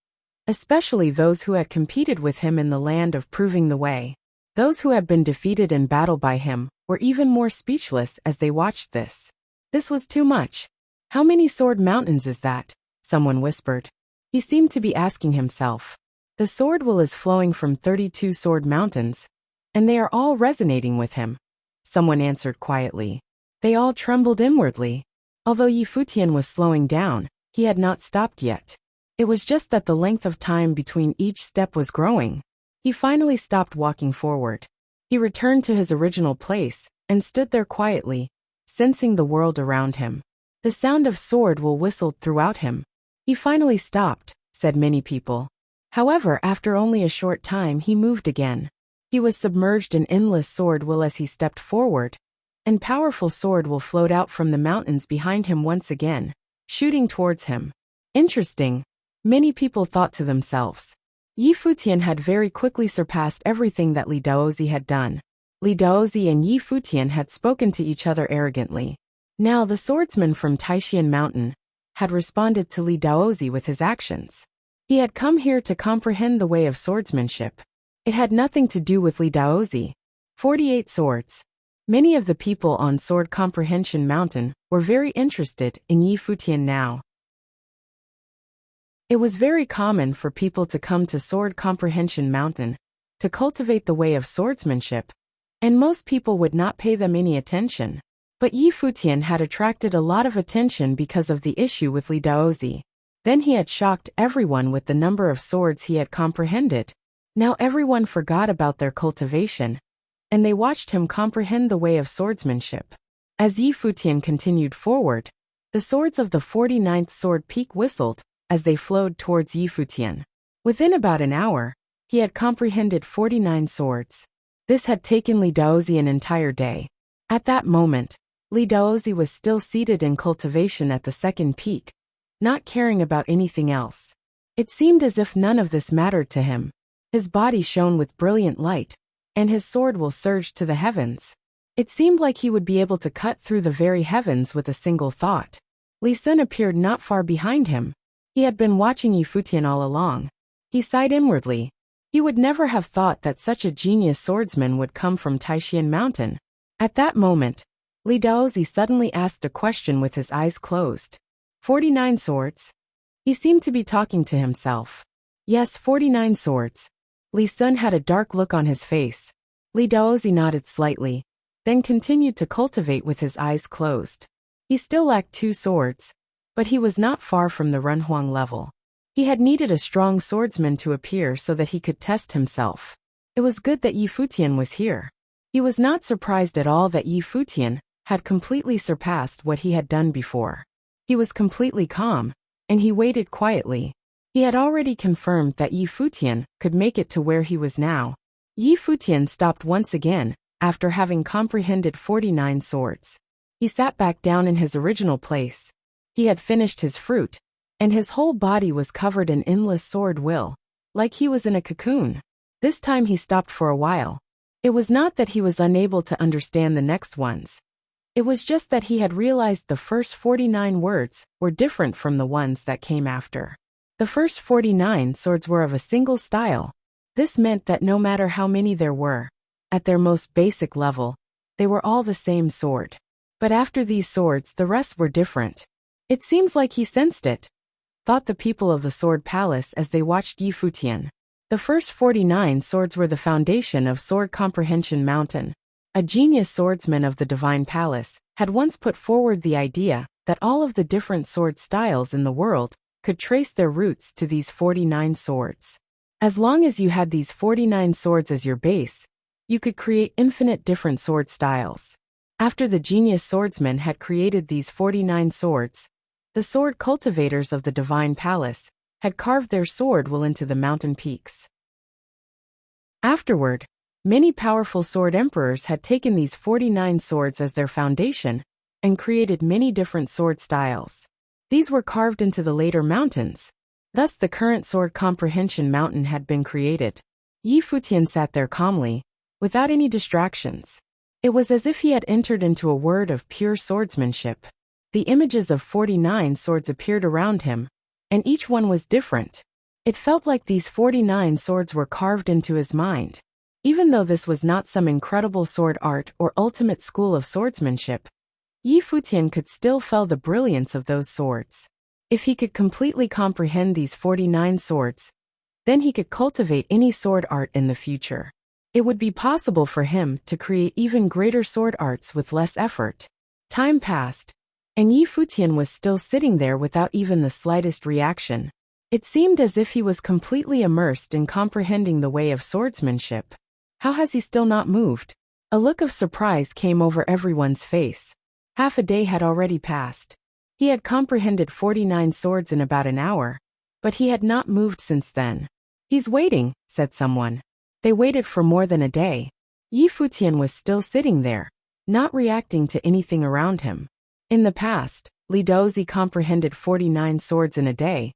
especially those who had competed with him in the land of proving the way. Those who had been defeated in battle by him were even more speechless as they watched this. This was too much. How many sword mountains is that? Someone whispered. He seemed to be asking himself. The sword will is flowing from 32 sword mountains, and they are all resonating with him. Someone answered quietly. They all trembled inwardly. Although Yi Futian was slowing down, he had not stopped yet. It was just that the length of time between each step was growing. He finally stopped walking forward. He returned to his original place and stood there quietly, sensing the world around him. The sound of sword will whistled throughout him. He finally stopped, said many people. However, after only a short time he moved again. He was submerged in endless sword will as he stepped forward, and powerful sword will flowed out from the mountains behind him once again, shooting towards him. Interesting, many people thought to themselves. Yi Futian had very quickly surpassed everything that Li Daozi had done. Li Daozi and Yi Futian had spoken to each other arrogantly. Now the swordsman from Taishan Mountain had responded to Li Daozi with his actions. He had come here to comprehend the way of swordsmanship. It had nothing to do with Li Daozi. 48 swords. Many of the people on Sword Comprehension Mountain were very interested in Yi Futian now. It was very common for people to come to Sword Comprehension Mountain to cultivate the way of swordsmanship, and most people would not pay them any attention. But Yi Futian had attracted a lot of attention because of the issue with Li Daozi. Then he had shocked everyone with the number of swords he had comprehended. Now everyone forgot about their cultivation, and they watched him comprehend the way of swordsmanship. As Yi Futian continued forward, the swords of the 49th sword peak whistled as they flowed towards Yi Futian. Within about an hour, he had comprehended 49 swords. This had taken Li Daozi an entire day. At that moment, Li Daozi was still seated in cultivation at the second peak, not caring about anything else. It seemed as if none of this mattered to him. His body shone with brilliant light, and his sword will surge to the heavens. It seemed like he would be able to cut through the very heavens with a single thought. Li Sun appeared not far behind him. He had been watching Yi Futian all along. He sighed inwardly. He would never have thought that such a genius swordsman would come from Taishan Mountain. At that moment, Li Daozi suddenly asked a question with his eyes closed. 49 swords? He seemed to be talking to himself. Yes, 49 swords. Li Sun had a dark look on his face. Li Daozi nodded slightly, then continued to cultivate with his eyes closed. He still lacked 2 swords, but he was not far from the Renhuang level. He had needed a strong swordsman to appear so that he could test himself. It was good that Yi Futian was here. He was not surprised at all that Yi Futian had completely surpassed what he had done before. He was completely calm, and he waited quietly. He had already confirmed that Yi Futian could make it to where he was now. Yi Futian stopped once again, after having comprehended 49 swords. He sat back down in his original place. He had finished his fruit, and his whole body was covered in endless sword will, like he was in a cocoon. This time he stopped for a while. It was not that he was unable to understand the next ones. It was just that he had realized the first 49 words were different from the ones that came after. The first 49 swords were of a single style. This meant that no matter how many there were, at their most basic level, they were all the same sword. But after these swords, the rest were different. It seems like he sensed it, thought the people of the Sword Palace as they watched Yi Futian. The first 49 swords were the foundation of Sword Comprehension Mountain. A genius swordsman of the Divine Palace had once put forward the idea that all of the different sword styles in the world could trace their roots to these 49 swords. As long as you had these 49 swords as your base, you could create infinite different sword styles. After the genius swordsman had created these 49 swords, the sword cultivators of the Divine Palace had carved their sword will into the mountain peaks. Afterward, many powerful sword emperors had taken these 49 swords as their foundation and created many different sword styles. These were carved into the later mountains. Thus the current Sword Comprehension Mountain had been created. Yi Futian sat there calmly, without any distractions. It was as if he had entered into a world of pure swordsmanship. The images of 49 swords appeared around him, and each one was different. It felt like these 49 swords were carved into his mind. Even though this was not some incredible sword art or ultimate school of swordsmanship, Yi Futian could still feel the brilliance of those swords. If he could completely comprehend these 49 swords, then he could cultivate any sword art in the future. It would be possible for him to create even greater sword arts with less effort. Time passed, and Yi Futian was still sitting there without even the slightest reaction. It seemed as if he was completely immersed in comprehending the way of swordsmanship. How has he still not moved? A look of surprise came over everyone's face. Half a day had already passed. He had comprehended 49 swords in about an hour, but he had not moved since then. He's waiting, said someone. They waited for more than a day. Yi Futian was still sitting there, not reacting to anything around him. In the past, Li Daozi comprehended 49 swords in a day,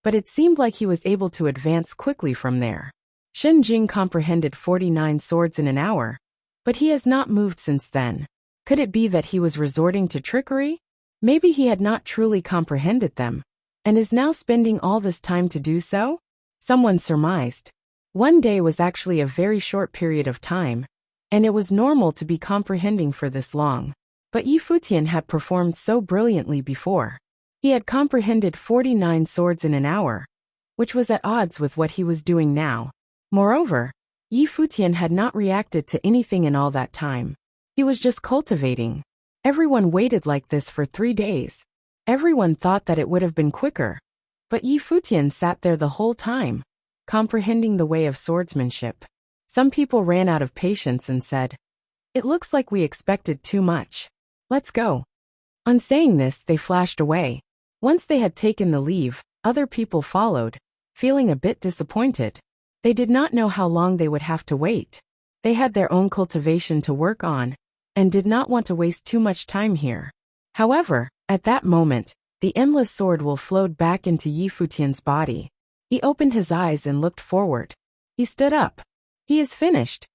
but it seemed like he was able to advance quickly from there. Shen Jing comprehended 49 swords in an hour, but he has not moved since then. Could it be that he was resorting to trickery? Maybe he had not truly comprehended them, and is now spending all this time to do so? Someone surmised. One day was actually a very short period of time, and it was normal to be comprehending for this long. But Yi Futian had performed so brilliantly before. He had comprehended 49 swords in an hour, which was at odds with what he was doing now. Moreover, Yi Futian had not reacted to anything in all that time. He was just cultivating. Everyone waited like this for 3 days. Everyone thought that it would have been quicker. But Yi Futian sat there the whole time, comprehending the way of swordsmanship. Some people ran out of patience and said, "It looks like we expected too much. Let's go." On saying this, they flashed away. Once they had taken the leave, other people followed, feeling a bit disappointed. They did not know how long they would have to wait. They had their own cultivation to work on, and did not want to waste too much time here. However, at that moment, the endless sword will flowed back into Yi Futian's body. He opened his eyes and looked forward. He stood up. He is finished.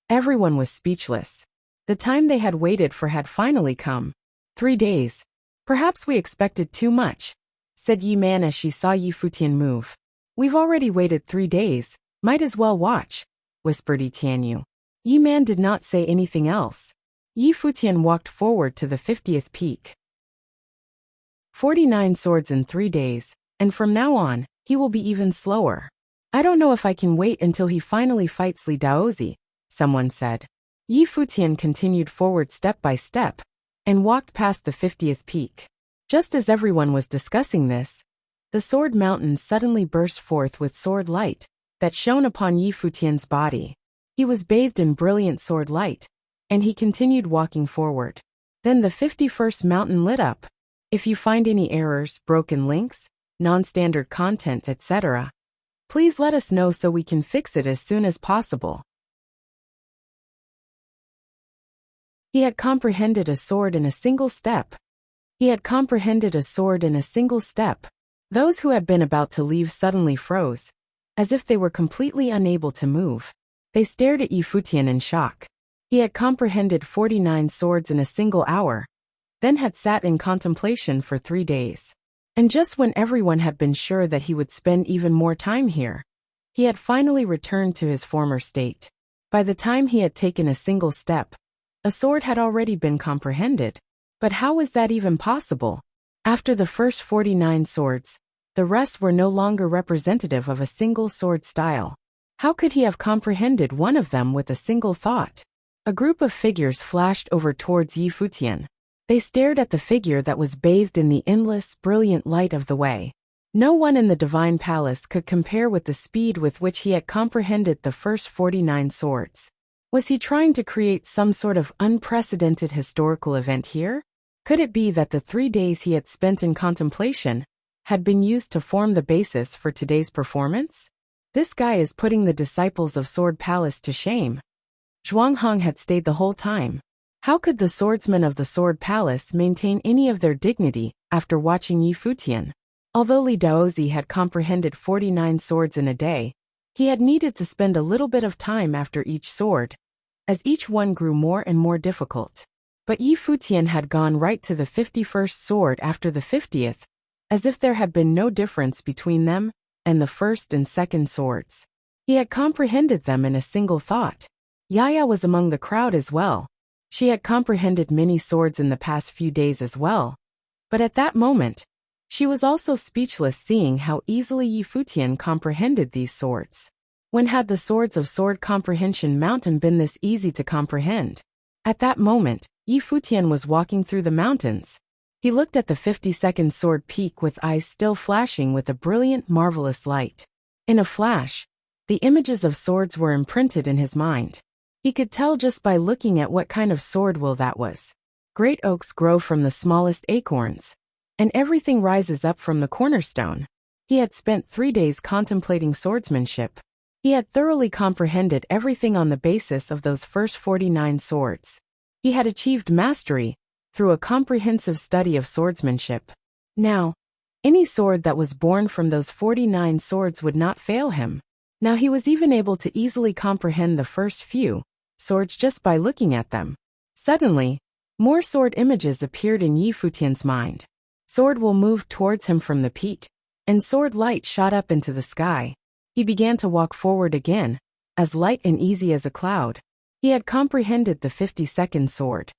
Everyone was speechless. The time they had waited for had finally come. 3 days. Perhaps we expected too much, said Yi Man as she saw Yi Futian move. We've already waited 3 days, might as well watch, whispered Yi Tianyu. Yi Man did not say anything else. Yi Futian walked forward to the 50th peak. 49 swords in 3 days, and from now on, he will be even slower. I don't know if I can wait until he finally fights Li Daozi, someone said. Yi Futian continued forward step by step, and walked past the 50th peak. Just as everyone was discussing this, the sword mountain suddenly burst forth with sword light that shone upon Yi Futian's body. He was bathed in brilliant sword light, and he continued walking forward. Then the 51st mountain lit up. If you find any errors, broken links, non-standard content, etc., please let us know so we can fix it as soon as possible. He had comprehended a sword in a single step. He had comprehended a sword in a single step. Those who had been about to leave suddenly froze, as if they were completely unable to move. They stared at Yi Futian in shock. He had comprehended 49 swords in a single hour, then had sat in contemplation for 3 days. And just when everyone had been sure that he would spend even more time here, he had finally returned to his former state. By the time he had taken a single step, a sword had already been comprehended. But how was that even possible? After the first 49 swords, the rest were no longer representative of a single sword style. How could he have comprehended one of them with a single thought? A group of figures flashed over towards Yi Futian. They stared at the figure that was bathed in the endless, brilliant light of the way. No one in the divine palace could compare with the speed with which he had comprehended the first 49 swords. Was he trying to create some sort of unprecedented historical event here? Could it be that the 3 days he had spent in contemplation had been used to form the basis for today's performance? This guy is putting the disciples of Sword Palace to shame. Zhuanghang had stayed the whole time. How could the swordsmen of the Sword Palace maintain any of their dignity after watching Yi Futian? Although Li Daozi had comprehended 49 swords in a day, he had needed to spend a little bit of time after each sword, as each one grew more and more difficult. But Yi Futian had gone right to the 51st sword after the 50th, as if there had been no difference between them and the first and second swords. He had comprehended them in a single thought. Yaya was among the crowd as well. She had comprehended many swords in the past few days as well. But at that moment, she was also speechless seeing how easily Yi Futian comprehended these swords. When had the swords of Sword Comprehension Mountain been this easy to comprehend? At that moment, Yi Futian was walking through the mountains. He looked at the 52nd sword peak with eyes still flashing with a brilliant, marvelous light. In a flash, the images of swords were imprinted in his mind. He could tell just by looking at what kind of sword will that was. Great oaks grow from the smallest acorns, and everything rises up from the cornerstone. He had spent 3 days contemplating swordsmanship. He had thoroughly comprehended everything on the basis of those first 49 swords. He had achieved mastery through a comprehensive study of swordsmanship. Now, any sword that was born from those 49 swords would not fail him. Now he was even able to easily comprehend the first few swords just by looking at them. Suddenly, more sword images appeared in Yi Futian's mind. Sword will move towards him from the peak, and sword light shot up into the sky. He began to walk forward again, as light and easy as a cloud. He had comprehended the 52nd sword.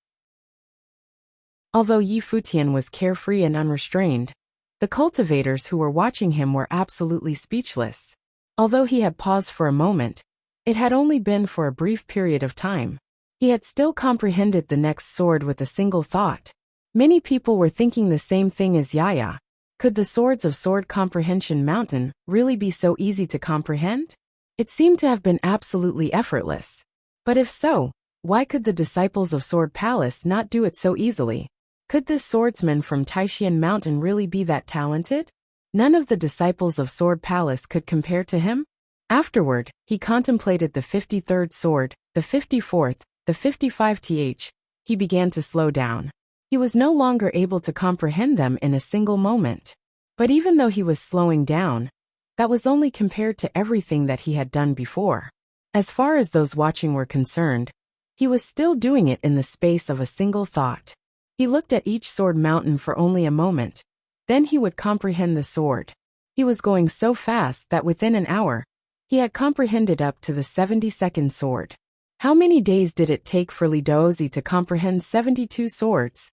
Although Yi Futian was carefree and unrestrained, the cultivators who were watching him were absolutely speechless. Although he had paused for a moment, it had only been for a brief period of time. He had still comprehended the next sword with a single thought. Many people were thinking the same thing as Yaya. Could the swords of Sword Comprehension Mountain really be so easy to comprehend? It seemed to have been absolutely effortless. But if so, why could the disciples of Sword Palace not do it so easily? Could this swordsman from Taishan Mountain really be that talented? None of the disciples of Sword Palace could compare to him. Afterward, he contemplated the 53rd sword, the 54th, the 55th. He began to slow down. He was no longer able to comprehend them in a single moment. But even though he was slowing down, that was only compared to everything that he had done before. As far as those watching were concerned, he was still doing it in the space of a single thought. He looked at each sword mountain for only a moment. Then he would comprehend the sword. He was going so fast that within an hour, he had comprehended up to the 72nd sword. How many days did it take for Li Daozi to comprehend 72 swords?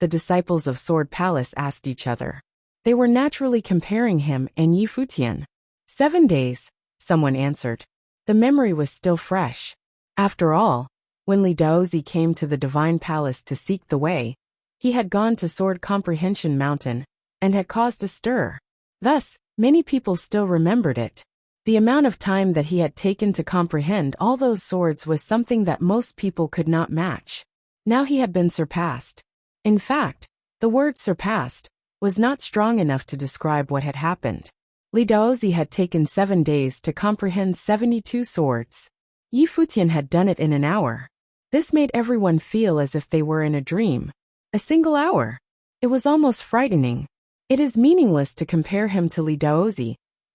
The disciples of Sword Palace asked each other. They were naturally comparing him and Yi Futian. 7 days, someone answered. The memory was still fresh. After all, when Li Daozi came to the Divine Palace to seek the way, he had gone to Sword Comprehension Mountain and had caused a stir. Thus, many people still remembered it. The amount of time that he had taken to comprehend all those swords was something that most people could not match. Now he had been surpassed. In fact, the word surpassed was not strong enough to describe what had happened. Li Daozi had taken 7 days to comprehend 72 swords. Yi Futian had done it in an hour. This made everyone feel as if they were in a dream. A single hour. It was almost frightening. It is meaningless to compare him to Li Daozi,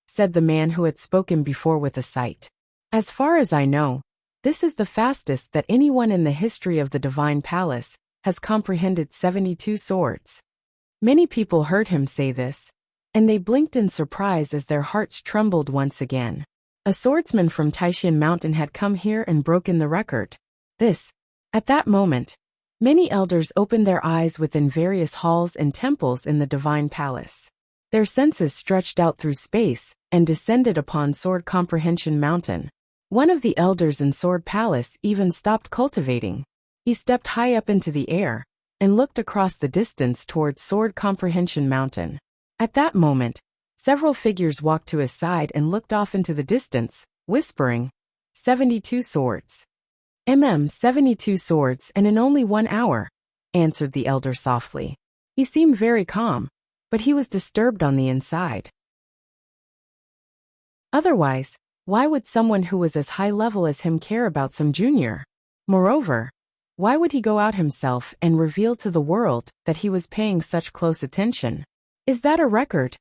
said the man who had spoken before with a sight. As far as I know, this is the fastest that anyone in the history of the Divine Palace has comprehended 72 swords. Many people heard him say this, and they blinked in surprise as their hearts trembled once again. A swordsman from Taishan Mountain had come here and broken the record. At that moment, many elders opened their eyes within various halls and temples in the Divine Palace. Their senses stretched out through space and descended upon Sword Comprehension Mountain. One of the elders in Sword Palace even stopped cultivating. He stepped high up into the air and looked across the distance toward Sword Comprehension Mountain. At that moment, several figures walked to his side and looked off into the distance, whispering, 72 swords. 72 swords and in only 1 hour, answered the elder softly. He seemed very calm, but he was disturbed on the inside. Otherwise, why would someone who was as high level as him care about some junior? Moreover, why would he go out himself and reveal to the world that he was paying such close attention? Is that a record?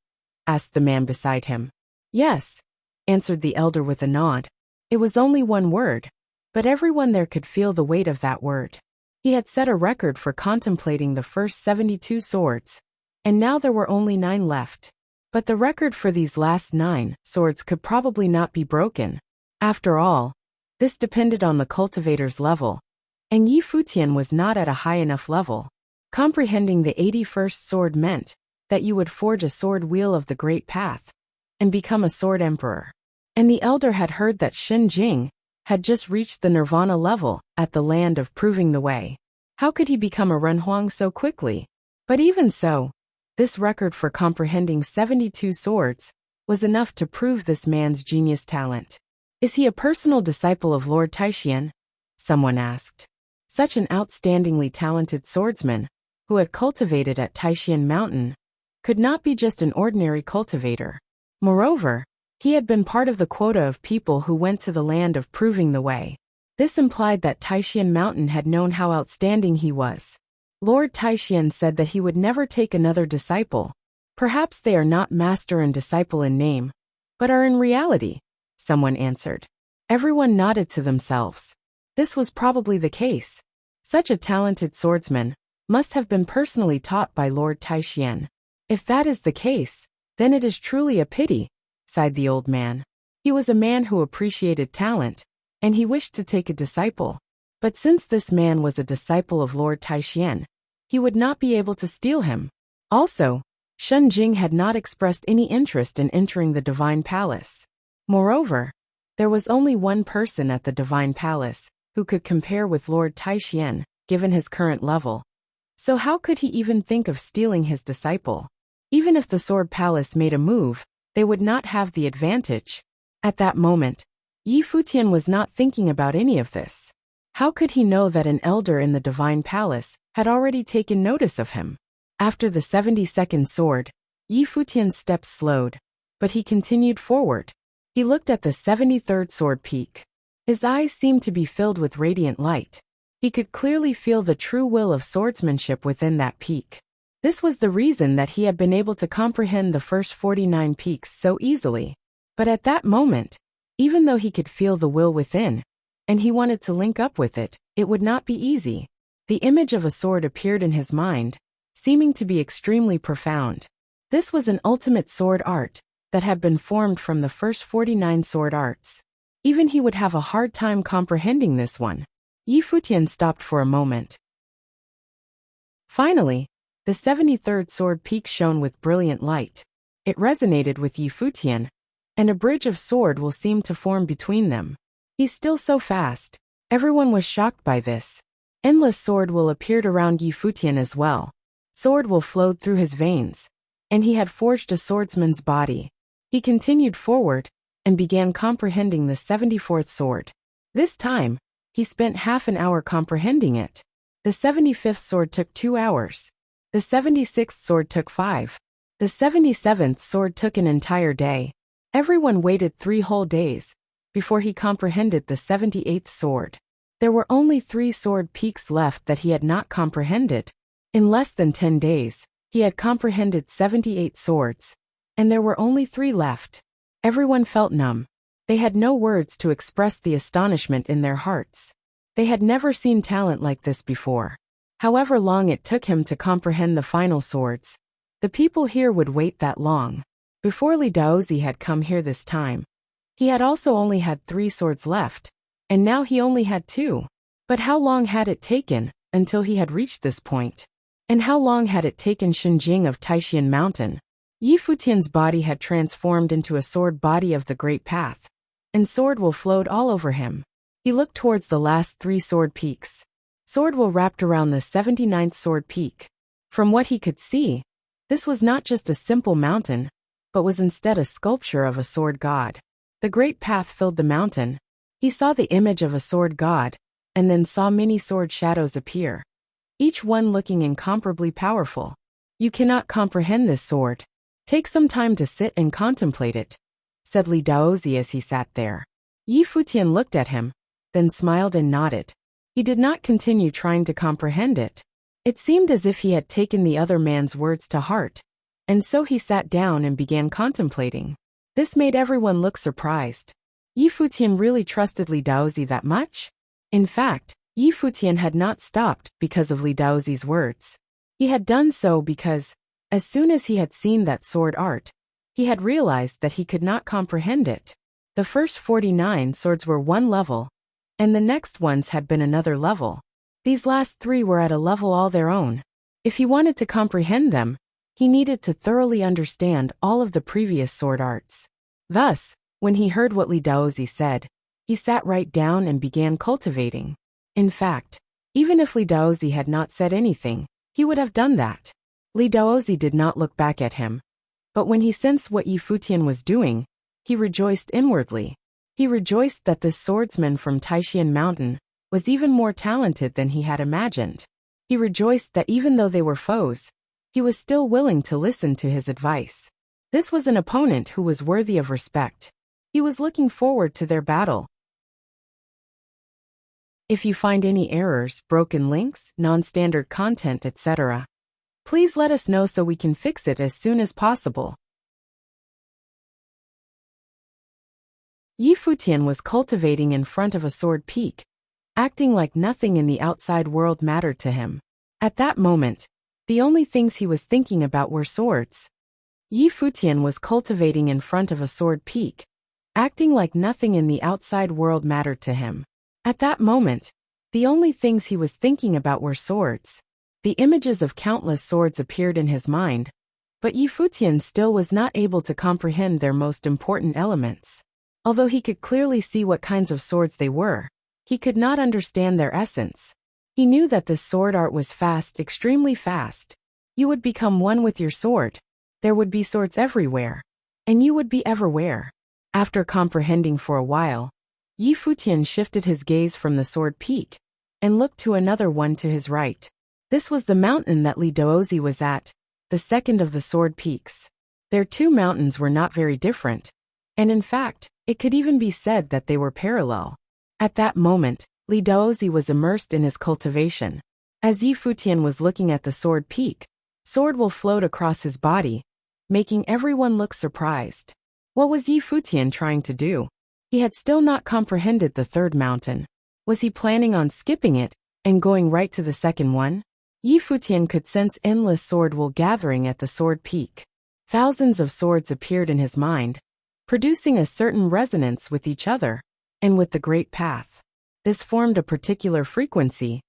Asked the man beside him. Yes, answered the elder with a nod. It was only 1 word, but everyone there could feel the weight of that word. He had set a record for contemplating the first 72 swords, and now there were only 9 left. But the record for these last 9 swords could probably not be broken. After all, this depended on the cultivator's level, and Yi Futian was not at a high enough level. Comprehending the 81st sword meant that you would forge a sword wheel of the Great Path and become a sword emperor. And the elder had heard that Shen Jing had just reached the nirvana level at the land of proving the way. How could he become a Renhuang so quickly? But even so, this record for comprehending 72 swords was enough to prove this man's genius talent. Is he a personal disciple of Lord Taishan? Someone asked. Such an outstandingly talented swordsman, who had cultivated at Taishan Mountain, could not be just an ordinary cultivator. Moreover, he had been part of the quota of people who went to the land of proving the way. This implied that Taishan Mountain had known how outstanding he was. Lord Taishan said that he would never take another disciple. Perhaps they are not master and disciple in name, but are in reality, someone answered. Everyone nodded to themselves. This was probably the case. Such a talented swordsman must have been personally taught by Lord Taishan. If that is the case, then it is truly a pity, sighed the old man. He was a man who appreciated talent, and he wished to take a disciple. But since this man was a disciple of Lord Taishan, he would not be able to steal him. Also, Shen Jing had not expressed any interest in entering the Divine Palace. Moreover, there was only one person at the Divine Palace who could compare with Lord Taishan, given his current level. So how could he even think of stealing his disciple? Even if the Sword Palace made a move, they would not have the advantage. At that moment, Yi Futian was not thinking about any of this. How could he know that an elder in the Divine Palace had already taken notice of him? After the 72nd sword, Yi Futian's steps slowed, but he continued forward. He looked at the 73rd sword peak. His eyes seemed to be filled with radiant light. He could clearly feel the true will of swordsmanship within that peak. This was the reason that he had been able to comprehend the first 49 peaks so easily. But at that moment, even though he could feel the will within, and he wanted to link up with it, it would not be easy. The image of a sword appeared in his mind, seeming to be extremely profound. This was an ultimate sword art that had been formed from the first 49 sword arts. Even he would have a hard time comprehending this one. Futian stopped for a moment. Finally, the 73rd sword peak shone with brilliant light. It resonated with Futian, and a bridge of sword will seemed to form between them. He's still so fast. Everyone was shocked by this. Endless sword will appeared around Futian as well. Sword will flowed through his veins, and he had forged a swordsman's body. He continued forward, and began comprehending the 74th sword. This time, he spent half an hour comprehending it. The 75th sword took 2 hours. The 76th sword took 5. The 77th sword took an entire day. Everyone waited 3 whole days before he comprehended the 78th sword. There were only 3 sword peaks left that he had not comprehended. In less than 10 days, he had comprehended 78 swords, and there were only 3 left. Everyone felt numb. They had no words to express the astonishment in their hearts. They had never seen talent like this before. However long it took him to comprehend the final swords, the people here would wait that long. Before Li Daozi had come here this time, he had also only had 3 swords left, and now he only had 2. But how long had it taken until he had reached this point? And how long had it taken Xinjing of Taishan Mountain? Futian's body had transformed into a sword body of the Great Path, and sword will flowed all over him. He looked towards the last 3 sword peaks. Sword will wrapped around the 79th sword peak. From what he could see, this was not just a simple mountain, but was instead a sculpture of a sword god. The Great Path filled the mountain. He saw the image of a sword god, and then saw many sword shadows appear, each one looking incomparably powerful. You cannot comprehend this sword. Take some time to sit and contemplate it, said Li Daozi as he sat there. Futian looked at him, then smiled and nodded. He did not continue trying to comprehend it. It seemed as if he had taken the other man's words to heart, and so he sat down and began contemplating. This made everyone look surprised. Futian really trusted Li Daozi that much? In fact, Futian had not stopped because of Li Daozi's words. He had done so because, as soon as he had seen that sword art, he had realized that he could not comprehend it. The first 49 swords were one level, and the next ones had been another level. These last 3 were at a level all their own. If he wanted to comprehend them, he needed to thoroughly understand all of the previous sword arts. Thus, when he heard what Li Daozi said, he sat right down and began cultivating. In fact, even if Li Daozi had not said anything, he would have done that. Li Daozi did not look back at him, but when he sensed what Futian was doing, he rejoiced inwardly. He rejoiced that this swordsman from Taishan Mountain was even more talented than he had imagined. He rejoiced that even though they were foes, he was still willing to listen to his advice. This was an opponent who was worthy of respect. He was looking forward to their battle. If you find any errors, broken links, non-standard content, etc., please let us know so we can fix it as soon as possible. Futian was cultivating in front of a sword peak, acting like nothing in the outside world mattered to him. At that moment, the only things he was thinking about were swords. Futian was cultivating in front of a sword peak, acting like nothing in the outside world mattered to him. At that moment, the only things he was thinking about were swords. The images of countless swords appeared in his mind, but Futian still was not able to comprehend their most important elements. Although he could clearly see what kinds of swords they were, he could not understand their essence. He knew that this sword art was fast, extremely fast. You would become one with your sword. There would be swords everywhere, and you would be everywhere. After comprehending for a while, Futian shifted his gaze from the sword peak and looked to another one to his right. This was the mountain that Li Daozi was at, the second of the sword peaks. Their 2 mountains were not very different, and in fact, it could even be said that they were parallel. At that moment, Li Daozi was immersed in his cultivation. As Futian was looking at the sword peak, sword will float across his body, making everyone look surprised. What was Futian trying to do? He had still not comprehended the 3rd mountain. Was he planning on skipping it and going right to the 2nd one? Futian could sense endless sword wool gathering at the sword peak. Thousands of swords appeared in his mind, producing a certain resonance with each other, and with the great path. This formed a particular frequency,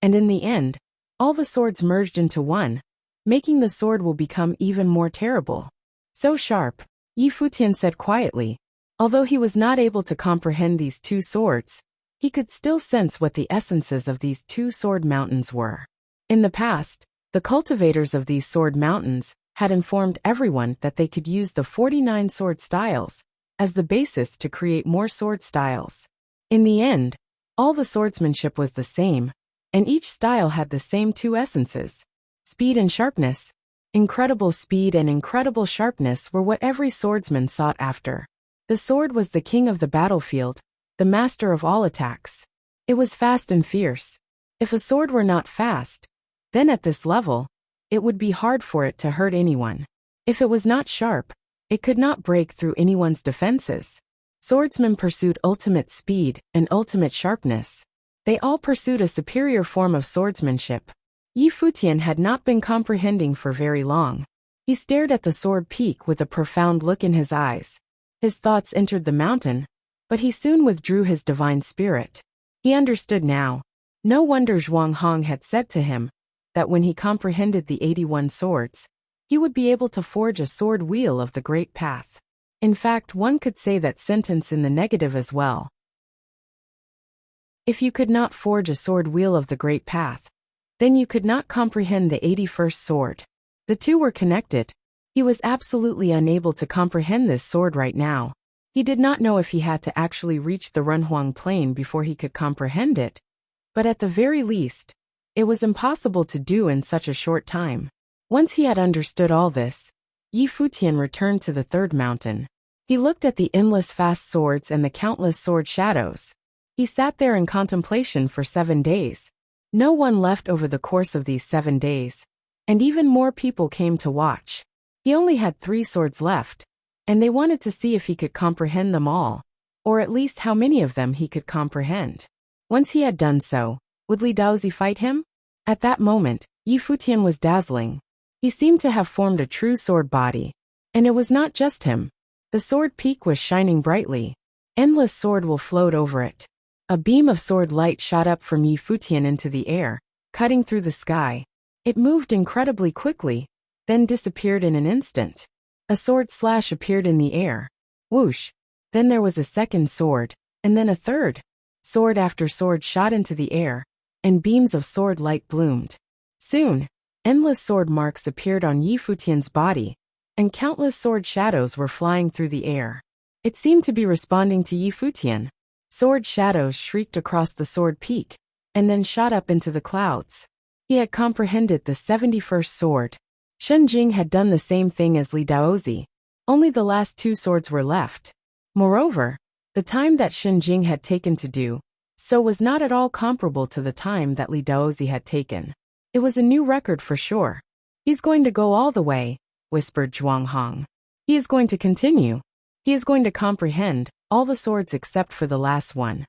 and in the end, all the swords merged into one, making the sword will become even more terrible. So sharp, Futian said quietly. Although he was not able to comprehend these two swords, he could still sense what the essences of these two sword mountains were. In the past, the cultivators of these sword mountains had informed everyone that they could use the 49 sword styles as the basis to create more sword styles. In the end, all the swordsmanship was the same, and each style had the same two essences: speed and sharpness. Incredible speed and incredible sharpness were what every swordsman sought after. The sword was the king of the battlefield, the master of all attacks. It was fast and fierce. If a sword were not fast, then at this level, it would be hard for it to hurt anyone. If it was not sharp, it could not break through anyone's defenses. Swordsmen pursued ultimate speed and ultimate sharpness. They all pursued a superior form of swordsmanship. Futian had not been comprehending for very long. He stared at the sword peak with a profound look in his eyes. His thoughts entered the mountain, but he soon withdrew his divine spirit. He understood now. No wonder Zhuang Hong had said to him that when he comprehended the 81 swords, he would be able to forge a sword wheel of the great path. In fact, one could say that sentence in the negative as well. If you could not forge a sword wheel of the great path, then you could not comprehend the 81st sword. The two were connected. He was absolutely unable to comprehend this sword right now. He did not know if he had to actually reach the Runhuang Plain before he could comprehend it, but at the very least, it was impossible to do in such a short time. Once he had understood all this, Futian returned to the third mountain. He looked at the endless fast swords and the countless sword shadows. He sat there in contemplation for 7 days. No one left over the course of these 7 days, and even more people came to watch. He only had 3 swords left, and they wanted to see if he could comprehend them all, or at least how many of them he could comprehend. Once he had done so, would Li Daozi fight him? At that moment, Futian was dazzling. He seemed to have formed a true sword body. And it was not just him. The sword peak was shining brightly. Endless sword will float over it. A beam of sword light shot up from Futian into the air, cutting through the sky. It moved incredibly quickly, then disappeared in an instant. A sword slash appeared in the air. Whoosh! Then there was a second sword, and then a third. Sword after sword shot into the air, and beams of sword light bloomed. Soon, endless sword marks appeared on Futian's body, and countless sword shadows were flying through the air. It seemed to be responding to Futian. Sword shadows shrieked across the sword peak, and then shot up into the clouds. He had comprehended the 71st sword. Shen Jing had done the same thing as Li Daozi. Only the last 2 swords were left. Moreover, the time that Shen Jing had taken to do so was not at all comparable to the time that Li Daozi had taken. It was a new record for sure. He's going to go all the way, whispered Zhuang Hong. He is going to continue. He is going to comprehend all the swords except for the last one.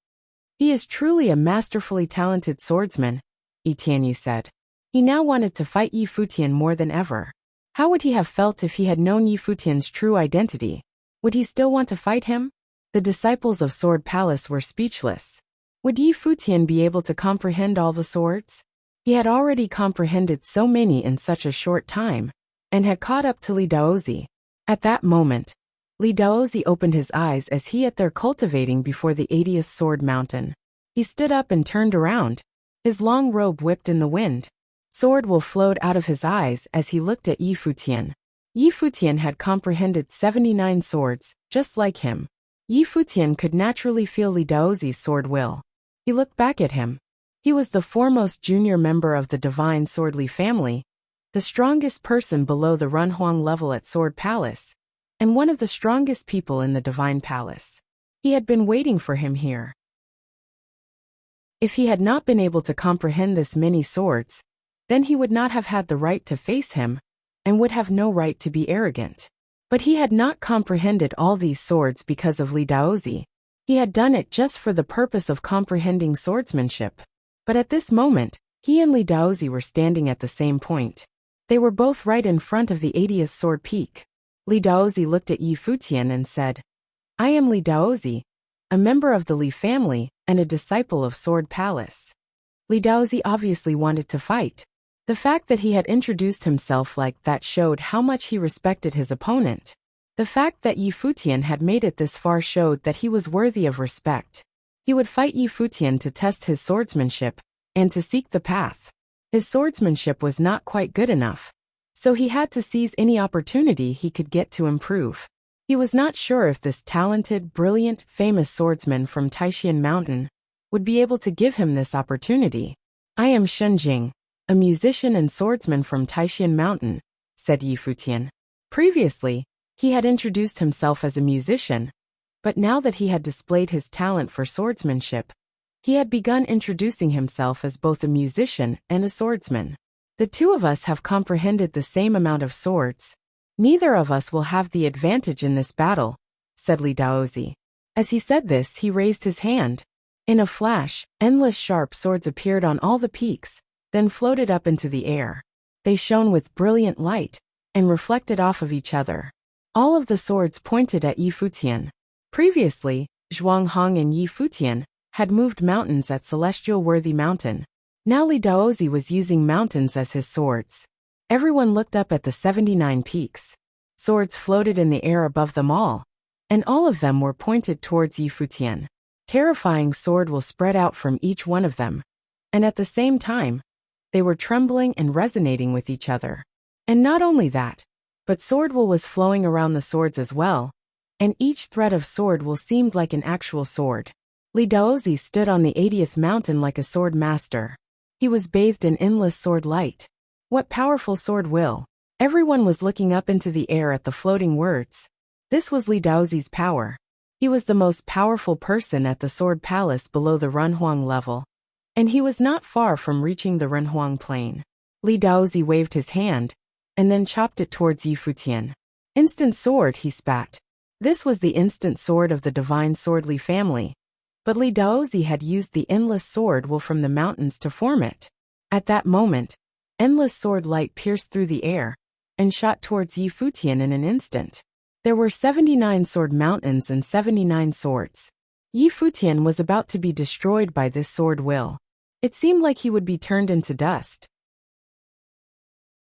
He is truly a masterfully talented swordsman, Tianyu said. He now wanted to fight Futian more than ever. How would he have felt if he had known Futian's true identity? Would he still want to fight him? The disciples of Sword Palace were speechless. Would Futian be able to comprehend all the swords? He had already comprehended so many in such a short time, and had caught up to Li Daozi. At that moment, Li Daozi opened his eyes as he at there cultivating before the 80th sword mountain. He stood up and turned around. His long robe whipped in the wind. Sword will flowed out of his eyes as he looked at Futian. Futian had comprehended 79 swords, just like him. Futian could naturally feel Li Daozi's sword will. He looked back at him. He was the foremost junior member of the divine Swordly family, the strongest person below the Runhuang level at Sword Palace, and one of the strongest people in the divine palace. He had been waiting for him here. If he had not been able to comprehend this many swords, then he would not have had the right to face him, and would have no right to be arrogant. But he had not comprehended all these swords because of Li Daozi. He had done it just for the purpose of comprehending swordsmanship. But at this moment, he and Li Daozi were standing at the same point. They were both right in front of the 80th sword peak. Li Daozi looked at Futian and said, "I am Li Daozi, a member of the Li family and a disciple of Sword Palace. Li Daozi obviously wanted to fight. The fact that he had introduced himself like that showed how much he respected his opponent. The fact that Yi Futian had made it this far showed that he was worthy of respect. He would fight Yi Futian to test his swordsmanship and to seek the path. His swordsmanship was not quite good enough, so he had to seize any opportunity he could get to improve. He was not sure if this talented, brilliant, famous swordsman from Taishan Mountain would be able to give him this opportunity. "I am Shenjing, a musician and swordsman from Taishan Mountain," said Yi Futian. Previously, he had introduced himself as a musician, but now that he had displayed his talent for swordsmanship, he had begun introducing himself as both a musician and a swordsman. "The two of us have comprehended the same amount of swords. Neither of us will have the advantage in this battle," said Li Daozi. As he said this, he raised his hand. In a flash, endless sharp swords appeared on all the peaks, then floated up into the air. They shone with brilliant light and reflected off of each other. All of the swords pointed at Yi Futian. Previously, Zhuang Hong and Yi Futian had moved mountains at Celestial Worthy Mountain. Now Li Daozi was using mountains as his swords. Everyone looked up at the 79 peaks. Swords floated in the air above them all, and all of them were pointed towards Yi Futian. Terrifying sword will spread out from each one of them, and at the same time, they were trembling and resonating with each other. And not only that, but sword wool was flowing around the swords as well, and each thread of sword wool seemed like an actual sword. Li Daozi stood on the 80th mountain like a sword master. He was bathed in endless sword light. What powerful sword will! Everyone was looking up into the air at the floating words. This was Li Daozi's power. He was the most powerful person at the Sword Palace below the Renhuang level, and he was not far from reaching the Renhuang plain. Li Daozi waved his hand, and then chopped it towards Yi Futian. "Instant sword," he spat. This was the instant sword of the divine sword Li family, but Li Daozi had used the endless sword wool from the mountains to form it. At that moment, endless sword light pierced through the air and shot towards Yi Futian in an instant. There were 79 sword mountains and 79 swords. Yi Futian was about to be destroyed by this sword will. It seemed like he would be turned into dust.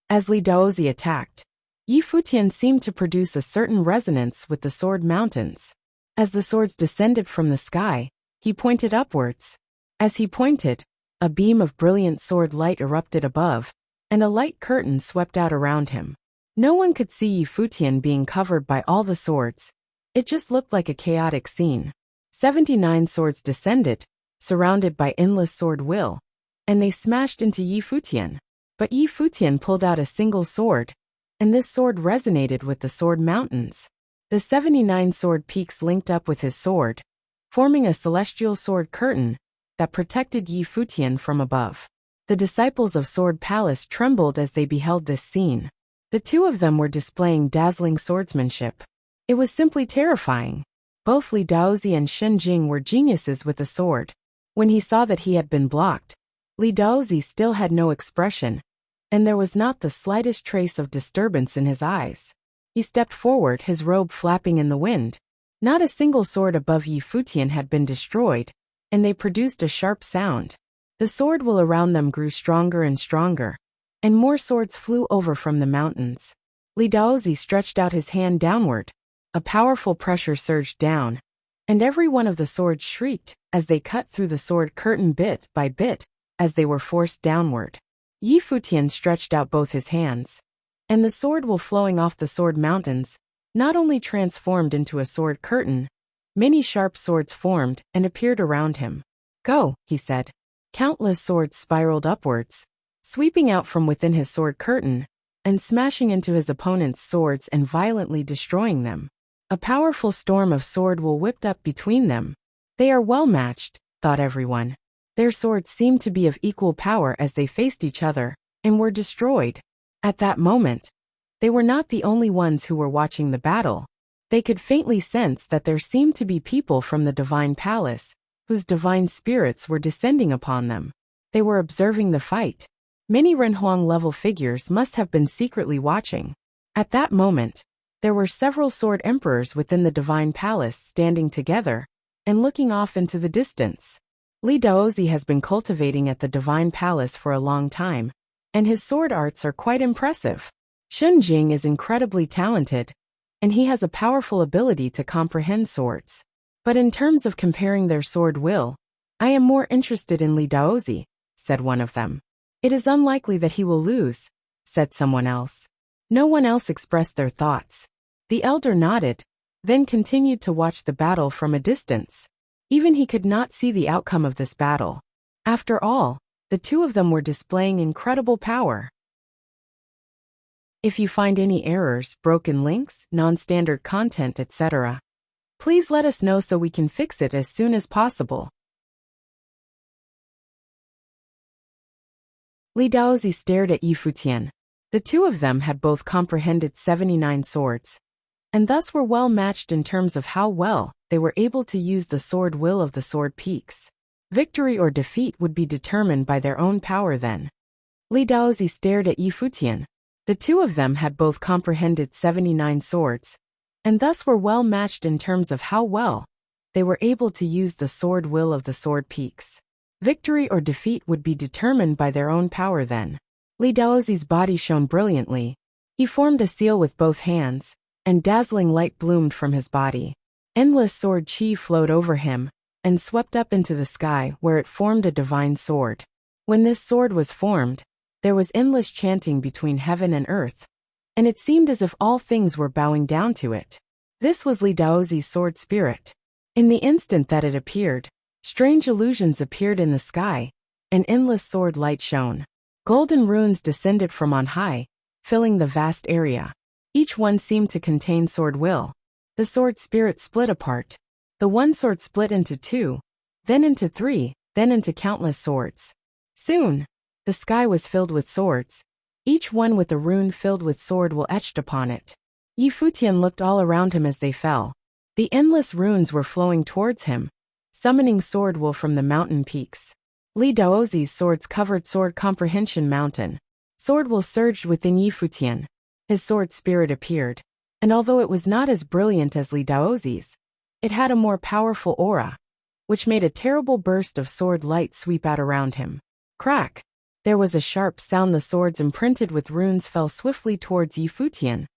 As Li Daozi attacked, Yi Futian seemed to produce a certain resonance with the sword mountains. As the swords descended from the sky, he pointed upwards. As he pointed, a beam of brilliant sword light erupted above, and a light curtain swept out around him. No one could see Yi Futian being covered by all the swords. It just looked like a chaotic scene. 79 swords descended, surrounded by endless sword will, and they smashed into Yi Futian. But Yi Futian pulled out a single sword, and this sword resonated with the sword mountains. The 79 sword peaks linked up with his sword, forming a celestial sword curtain that protected Yi Futian from above. The disciples of Sword Palace trembled as they beheld this scene. The two of them were displaying dazzling swordsmanship. It was simply terrifying. Both Li Daozi and Shenjing were geniuses with the sword. When he saw that he had been blocked, Li Daozi still had no expression, and there was not the slightest trace of disturbance in his eyes. He stepped forward, his robe flapping in the wind. Not a single sword above Yi Futian had been destroyed, and they produced a sharp sound. The sword wool around them grew stronger and stronger, and more swords flew over from the mountains. Li Daozi stretched out his hand downward. A powerful pressure surged down, and every one of the swords shrieked as they cut through the sword curtain bit by bit as they were forced downward. Yi Futian stretched out both his hands, and the sword wool flowing off the sword mountains not only transformed into a sword curtain, many sharp swords formed and appeared around him. "Go," he said. Countless swords spiraled upwards, sweeping out from within his sword curtain, and smashing into his opponent's swords and violently destroying them. A powerful storm of sword wool whipped up between them. They are well matched, thought everyone. Their swords seemed to be of equal power as they faced each other, and were destroyed. At that moment, they were not the only ones who were watching the battle. They could faintly sense that there seemed to be people from the divine palace, whose divine spirits were descending upon them. They were observing the fight. Many Renhuang-level figures must have been secretly watching. At that moment, there were several sword emperors within the divine palace standing together, and looking off into the distance. Li Daozi has been cultivating at the Divine Palace for a long time, and his sword arts are quite impressive. Shun Jing is incredibly talented, and he has a powerful ability to comprehend swords. But in terms of comparing their sword will, I am more interested in Li Daozi, said one of them. It is unlikely that he will lose, said someone else. No one else expressed their thoughts. The elder nodded, then continued to watch the battle from a distance. Even he could not see the outcome of this battle. After all, the two of them were displaying incredible power. If you find any errors, broken links, non-standard content, etc., please let us know so we can fix it as soon as possible. Li Daozi stared at Yi Futian. The two of them had both comprehended 79 swords, and thus were well matched in terms of how well they were able to use the sword will of the sword peaks. Victory or defeat would be determined by their own power then. Li Daozi stared at Yi Futian. The two of them had both comprehended 79 swords, and thus were well matched in terms of how well they were able to use the sword will of the sword peaks. Victory or defeat would be determined by their own power then. Li Daozi's body shone brilliantly. He formed a seal with both hands, and dazzling light bloomed from his body. Endless sword chi flowed over him, and swept up into the sky where it formed a divine sword. When this sword was formed, there was endless chanting between heaven and earth, and it seemed as if all things were bowing down to it. This was Li Daozi's sword spirit. In the instant that it appeared, strange illusions appeared in the sky, and endless sword light shone. Golden runes descended from on high, filling the vast area. Each one seemed to contain sword will. The sword spirit split apart. The one sword split into two, then into three, then into countless swords. Soon, the sky was filled with swords, each one with a rune filled with sword will etched upon it. Yi Futian looked all around him as they fell. The endless runes were flowing towards him, summoning sword will from the mountain peaks. Li Daozi's swords covered Sword Comprehension Mountain. Sword will surged within Yi Futian. His sword spirit appeared, and although it was not as brilliant as Li Daozi's, it had a more powerful aura, which made a terrible burst of sword light sweep out around him. Crack! There was a sharp sound. The swords imprinted with runes fell swiftly towards Yi Futian,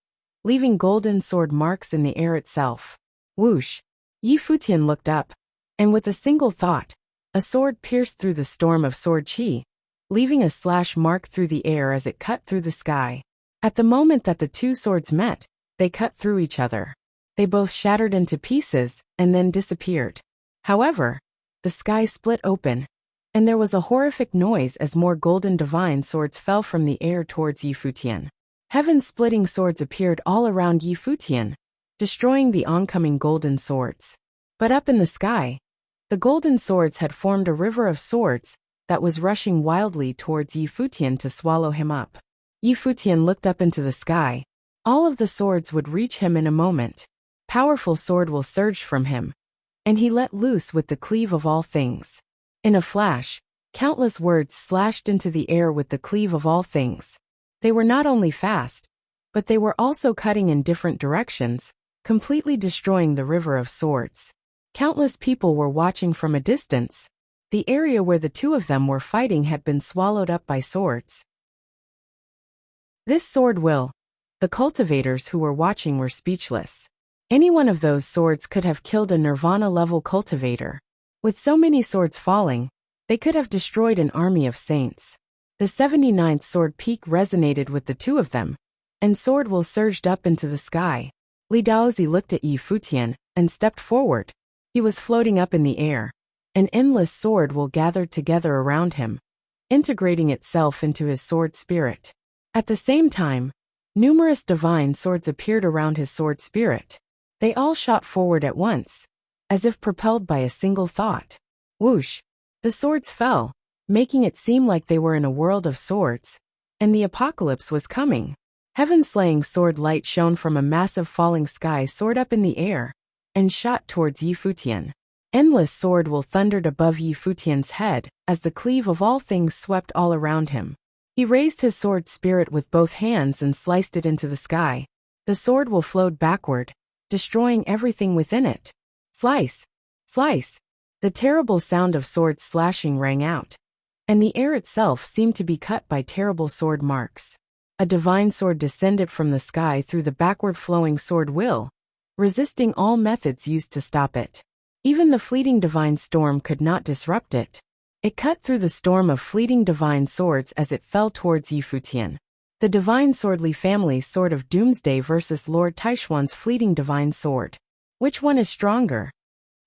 leaving golden sword marks in the air itself. Whoosh! Yi Futian looked up, and with a single thought, a sword pierced through the storm of sword chi, leaving a slash mark through the air as it cut through the sky. At the moment that the two swords met, they cut through each other. They both shattered into pieces and then disappeared. However, the sky split open, and there was a horrific noise as more golden divine swords fell from the air towards Yi Futian. Heaven-splitting swords appeared all around Yi Futian, destroying the oncoming golden swords. But up in the sky, the golden swords had formed a river of swords that was rushing wildly towards Yi Futian to swallow him up. Yi Futian looked up into the sky. All of the swords would reach him in a moment. Powerful sword will surged from him, and he let loose with the cleave of all things. In a flash, countless words slashed into the air with the cleave of all things. They were not only fast, but they were also cutting in different directions, completely destroying the river of swords. Countless people were watching from a distance. The area where the two of them were fighting had been swallowed up by swords. This sword will. The cultivators who were watching were speechless. Any one of those swords could have killed a Nirvana-level cultivator. With so many swords falling, they could have destroyed an army of saints. The 79th sword peak resonated with the two of them, and sword will surged up into the sky. Li Daozi looked at Yi Futian and stepped forward. He was floating up in the air. An endless sword will gathered together around him, integrating itself into his sword spirit. At the same time, numerous divine swords appeared around his sword spirit. They all shot forward at once, as if propelled by a single thought. Whoosh! The swords fell, making it seem like they were in a world of swords, and the apocalypse was coming. Heaven-slaying sword light shone from a massive falling sky soared up in the air, and shot towards Yi Futian. Endless sword will thundered above Yi Futian's head, as the cleave of all things swept all around him. He raised his sword spirit with both hands and sliced it into the sky. The sword will flowed backward, destroying everything within it. Slice! Slice! The terrible sound of swords slashing rang out, and the air itself seemed to be cut by terrible sword marks. A divine sword descended from the sky through the backward-flowing sword will, resisting all methods used to stop it. Even the fleeting divine storm could not disrupt it. It cut through the storm of fleeting divine swords as it fell towards Futian. The divine swordly family's sword of doomsday versus Lord Taishuan's fleeting divine sword. Which one is stronger?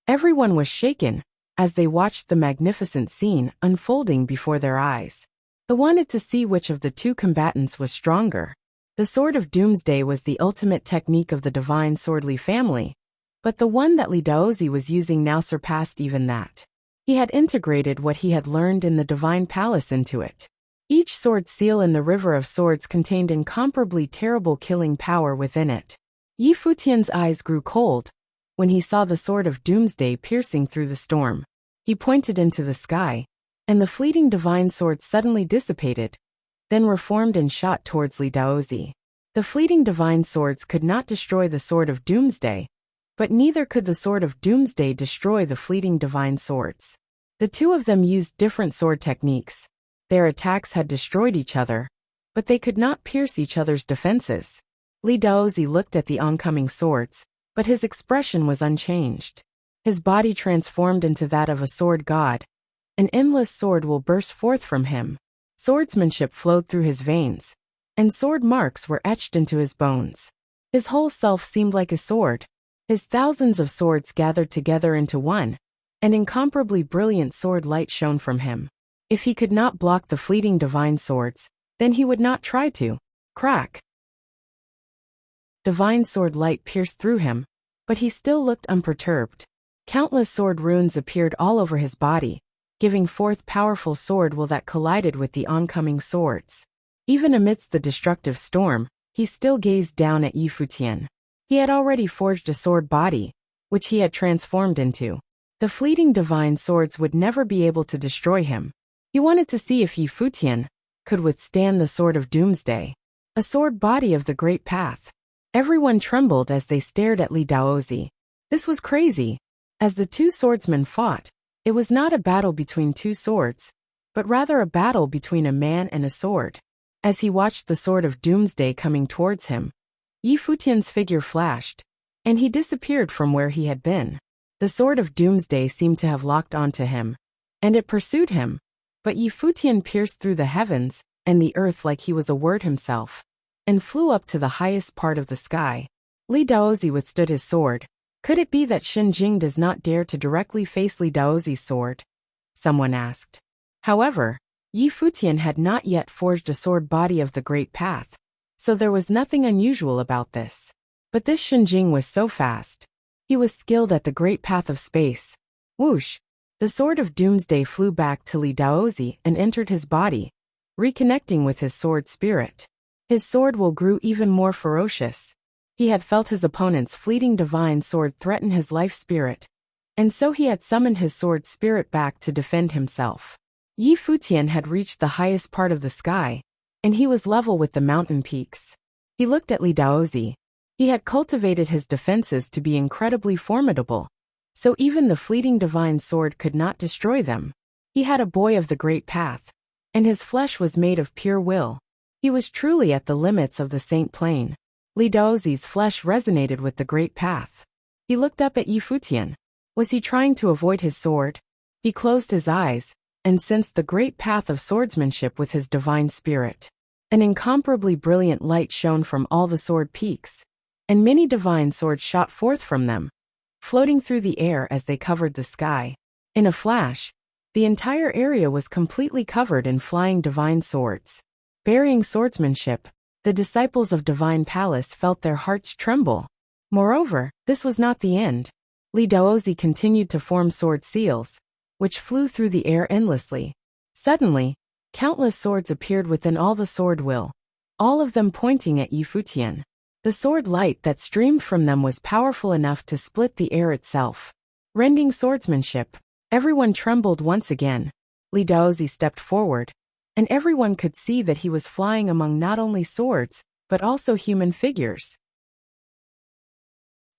Everyone was shaken as they watched the magnificent scene unfolding before their eyes. They wanted to see which of the two combatants was stronger. The sword of doomsday was the ultimate technique of the divine swordly family, but the one that Li Daozi was using now surpassed even that. He had integrated what he had learned in the divine palace into it. Each sword seal in the river of swords contained incomparably terrible killing power within it. Futian's eyes grew cold when he saw the sword of doomsday piercing through the storm. He pointed into the sky, and the fleeting divine sword suddenly dissipated, then reformed and shot towards Li Daozi. The fleeting divine swords could not destroy the sword of doomsday, but neither could the sword of doomsday destroy the fleeting divine swords. The two of them used different sword techniques. Their attacks had destroyed each other, but they could not pierce each other's defenses. Li Daozi looked at the oncoming swords, but his expression was unchanged. His body transformed into that of a sword god. An endless sword will burst forth from him. Swordsmanship flowed through his veins, and sword marks were etched into his bones. His whole self seemed like a sword. His thousands of swords gathered together into one. An incomparably brilliant sword light shone from him. If he could not block the fleeting divine swords, then he would not try to. Crack! Divine sword light pierced through him, but he still looked unperturbed. Countless sword runes appeared all over his body, giving forth powerful sword will that collided with the oncoming swords. Even amidst the destructive storm, he still gazed down at Futian. He had already forged a sword body, which he had transformed into. The fleeting divine swords would never be able to destroy him. He wanted to see if Futian could withstand the sword of doomsday. A sword body of the great path. Everyone trembled as they stared at Li Daozi. This was crazy. As the two swordsmen fought, it was not a battle between two swords, but rather a battle between a man and a sword. As he watched the sword of doomsday coming towards him, Futian's figure flashed, and he disappeared from where he had been. The sword of doomsday seemed to have locked onto him, and it pursued him, but Futian pierced through the heavens and the earth like he was a word himself, and flew up to the highest part of the sky. Li Daozi withstood his sword. Could it be that Shen Jing does not dare to directly face Li Daozi's sword? Someone asked. However, Futian had not yet forged a sword body of the great path, so there was nothing unusual about this. But this Shen Jing was so fast. He was skilled at the great path of space. Whoosh! The sword of doomsday flew back to Li Daozi and entered his body, reconnecting with his sword spirit. His sword will grew even more ferocious. He had felt his opponent's fleeting divine sword threaten his life spirit, and so he had summoned his sword spirit back to defend himself. Futian had reached the highest part of the sky, and he was level with the mountain peaks. He looked at Li Daozi. He had cultivated his defenses to be incredibly formidable, so even the fleeting divine sword could not destroy them. He had a boy of the great path, and his flesh was made of pure will. He was truly at the limits of the Saint Plane. Li Daozi's flesh resonated with the great path. He looked up at Futian. Was he trying to avoid his sword? He closed his eyes and sensed the great path of swordsmanship with his divine spirit. An incomparably brilliant light shone from all the sword peaks, and many divine swords shot forth from them, floating through the air as they covered the sky. In a flash, the entire area was completely covered in flying divine swords. Burying swordsmanship, the disciples of Divine Palace felt their hearts tremble. Moreover, this was not the end. Li Daozi continued to form sword seals, which flew through the air endlessly. Suddenly, countless swords appeared within all the sword will, all of them pointing at Futian. The sword light that streamed from them was powerful enough to split the air itself. Rending swordsmanship, everyone trembled once again. Li Daozi stepped forward, and everyone could see that he was flying among not only swords, but also human figures.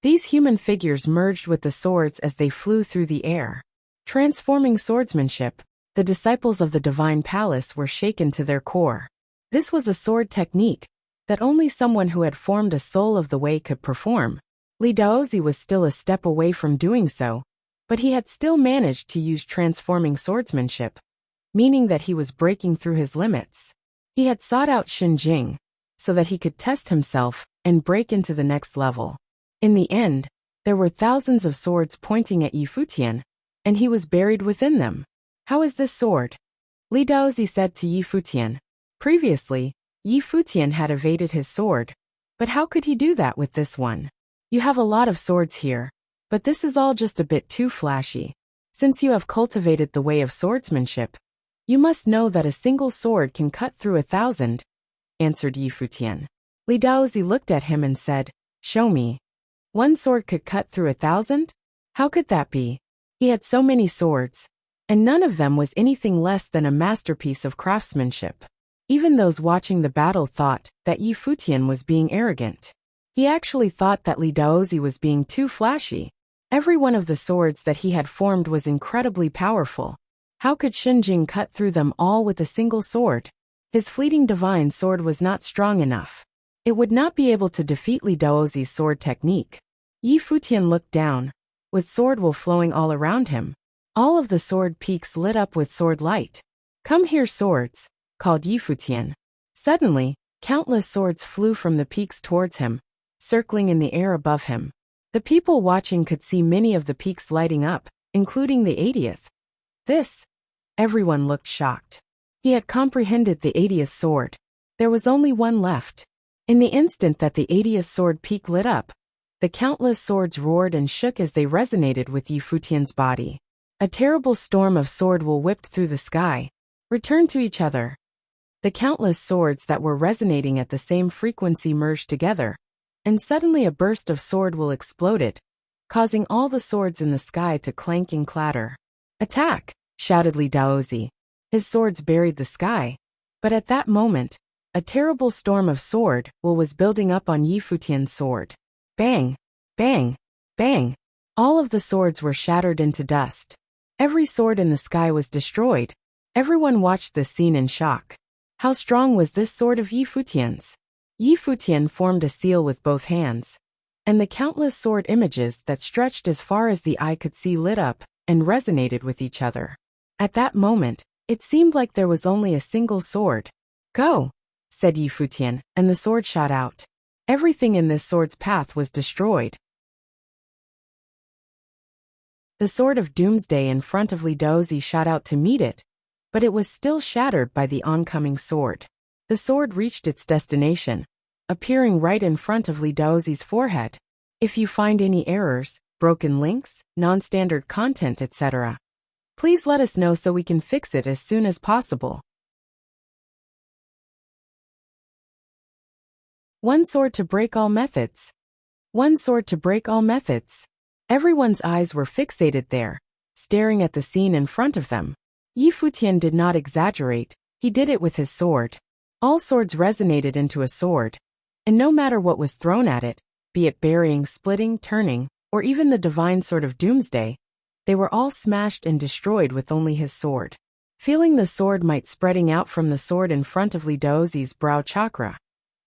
These human figures merged with the swords as they flew through the air. Transforming swordsmanship, the disciples of the divine palace were shaken to their core. This was a sword technique that only someone who had formed a soul of the way could perform. Li Daozi was still a step away from doing so, but he had still managed to use transforming swordsmanship, meaning that he was breaking through his limits. He had sought out Xinjing so that he could test himself and break into the next level. In the end, there were thousands of swords pointing at Futian, and he was buried within them. How is this sword? Li Daozi said to Futian. Previously, Futian had evaded his sword, but how could he do that with this one? You have a lot of swords here, but this is all just a bit too flashy. Since you have cultivated the way of swordsmanship, you must know that a single sword can cut through 1,000, answered Futian. Li Daozi looked at him and said, Show me. One sword could cut through 1,000? How could that be? He had so many swords, and none of them was anything less than a masterpiece of craftsmanship. Even those watching the battle thought that Futian was being arrogant. He actually thought that Li Daozi was being too flashy. Every one of the swords that he had formed was incredibly powerful. How could Xinjing cut through them all with a single sword? His fleeting divine sword was not strong enough. It would not be able to defeat Li Daozi's sword technique. Futian looked down, with sword wool flowing all around him. All of the sword peaks lit up with sword light. Come here, swords, called Futian. Suddenly, countless swords flew from the peaks towards him, circling in the air above him. The people watching could see many of the peaks lighting up, including the 80th. Everyone looked shocked. He had comprehended the 80th sword. There was only one left. In the instant that the 80th sword peak lit up, the countless swords roared and shook as they resonated with Futian's body. A terrible storm of sword wool whipped through the sky, returned to each other. The countless swords that were resonating at the same frequency merged together, and suddenly a burst of sword wool exploded, causing all the swords in the sky to clank and clatter. Attack! Shouted Li Daozi. His swords buried the sky. But at that moment, a terrible storm of sword wool was building up on Futian's sword. Bang! Bang! Bang! All of the swords were shattered into dust. Every sword in the sky was destroyed. Everyone watched this scene in shock. How strong was this sword of Futian's? Futian formed a seal with both hands, and the countless sword images that stretched as far as the eye could see lit up and resonated with each other. At that moment, it seemed like there was only a single sword. Go! Said Futian, and the sword shot out. Everything in this sword's path was destroyed. The sword of Doomsday in front of Li Daozi shot out to meet it, but it was still shattered by the oncoming sword. The sword reached its destination, appearing right in front of Li Daozi's forehead. If you find any errors, broken links, non-standard content, etc., please let us know so we can fix it as soon as possible. One sword to break all methods. One sword to break all methods. Everyone's eyes were fixated there, staring at the scene in front of them. Futian did not exaggerate, he did it with his sword. All swords resonated into a sword, and no matter what was thrown at it, be it burying, splitting, turning, or even the divine sword of Doomsday, they were all smashed and destroyed with only his sword. Feeling the sword might spreading out from the sword in front of Li Daozi's brow chakra,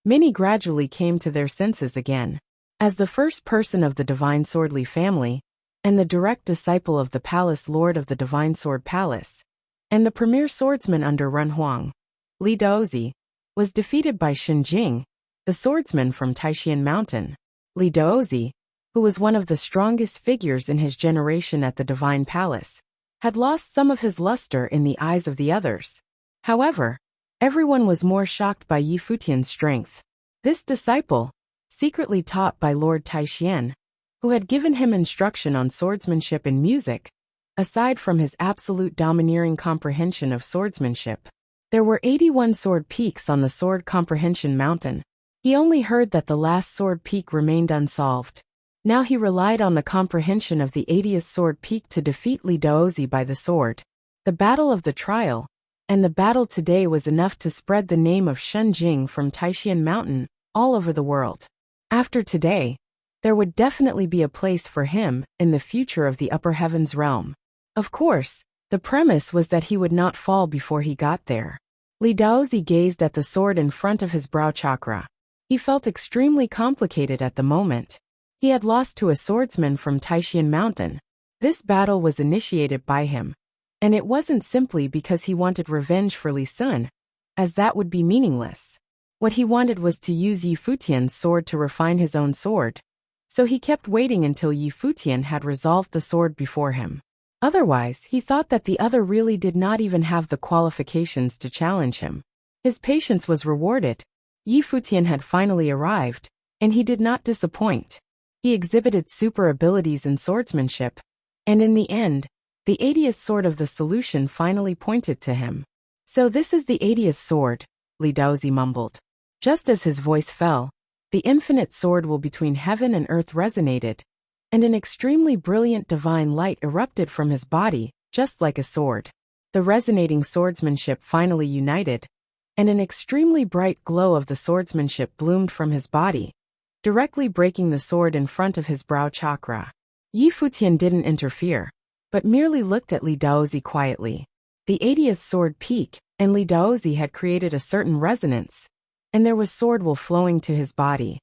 many gradually came to their senses again. As the first person of the Divine Swordly family, and the direct disciple of the Palace Lord of the Divine Sword Palace, and the premier swordsman under Ren Huang, Li Daozi was defeated by Xinjing, the swordsman from Taishan Mountain. Li Daozi, who was one of the strongest figures in his generation at the Divine Palace, had lost some of his luster in the eyes of the others. However, everyone was more shocked by Futian's strength. This disciple, secretly taught by Lord Taishan, who had given him instruction on swordsmanship and music, aside from his absolute domineering comprehension of swordsmanship. There were 81 sword peaks on the Sword Comprehension Mountain. He only heard that the last sword peak remained unsolved. Now he relied on the comprehension of the 80th sword peak to defeat Li Daozi by the sword. The battle of the trial, and the battle today was enough to spread the name of Xinjing from Taishan Mountain all over the world. After today, there would definitely be a place for him in the future of the upper heavens realm. Of course, the premise was that he would not fall before he got there. Li Daozi gazed at the sword in front of his brow chakra. He felt extremely complicated at the moment. He had lost to a swordsman from Taishan Mountain. This battle was initiated by him. And it wasn't simply because he wanted revenge for Li Sun, as that would be meaningless. What he wanted was to use Yi Futian's sword to refine his own sword. So he kept waiting until Yi Futian had resolved the sword before him. Otherwise, he thought that the other really did not even have the qualifications to challenge him. His patience was rewarded. Yi Futian had finally arrived, and he did not disappoint. He exhibited super abilities in swordsmanship, and in the end, the 80th sword of the solution finally pointed to him. So this is the 80th sword, Li Daozi mumbled. Just as his voice fell, the infinite sword will between heaven and earth resonated, and an extremely brilliant divine light erupted from his body, just like a sword. The resonating swordsmanship finally united, and an extremely bright glow of the swordsmanship bloomed from his body, directly breaking the sword in front of his brow chakra. Yi Futian didn't interfere, but merely looked at Li Daozi quietly. The 80th sword peaked, and Li Daozi had created a certain resonance, and there was sword will flowing to his body.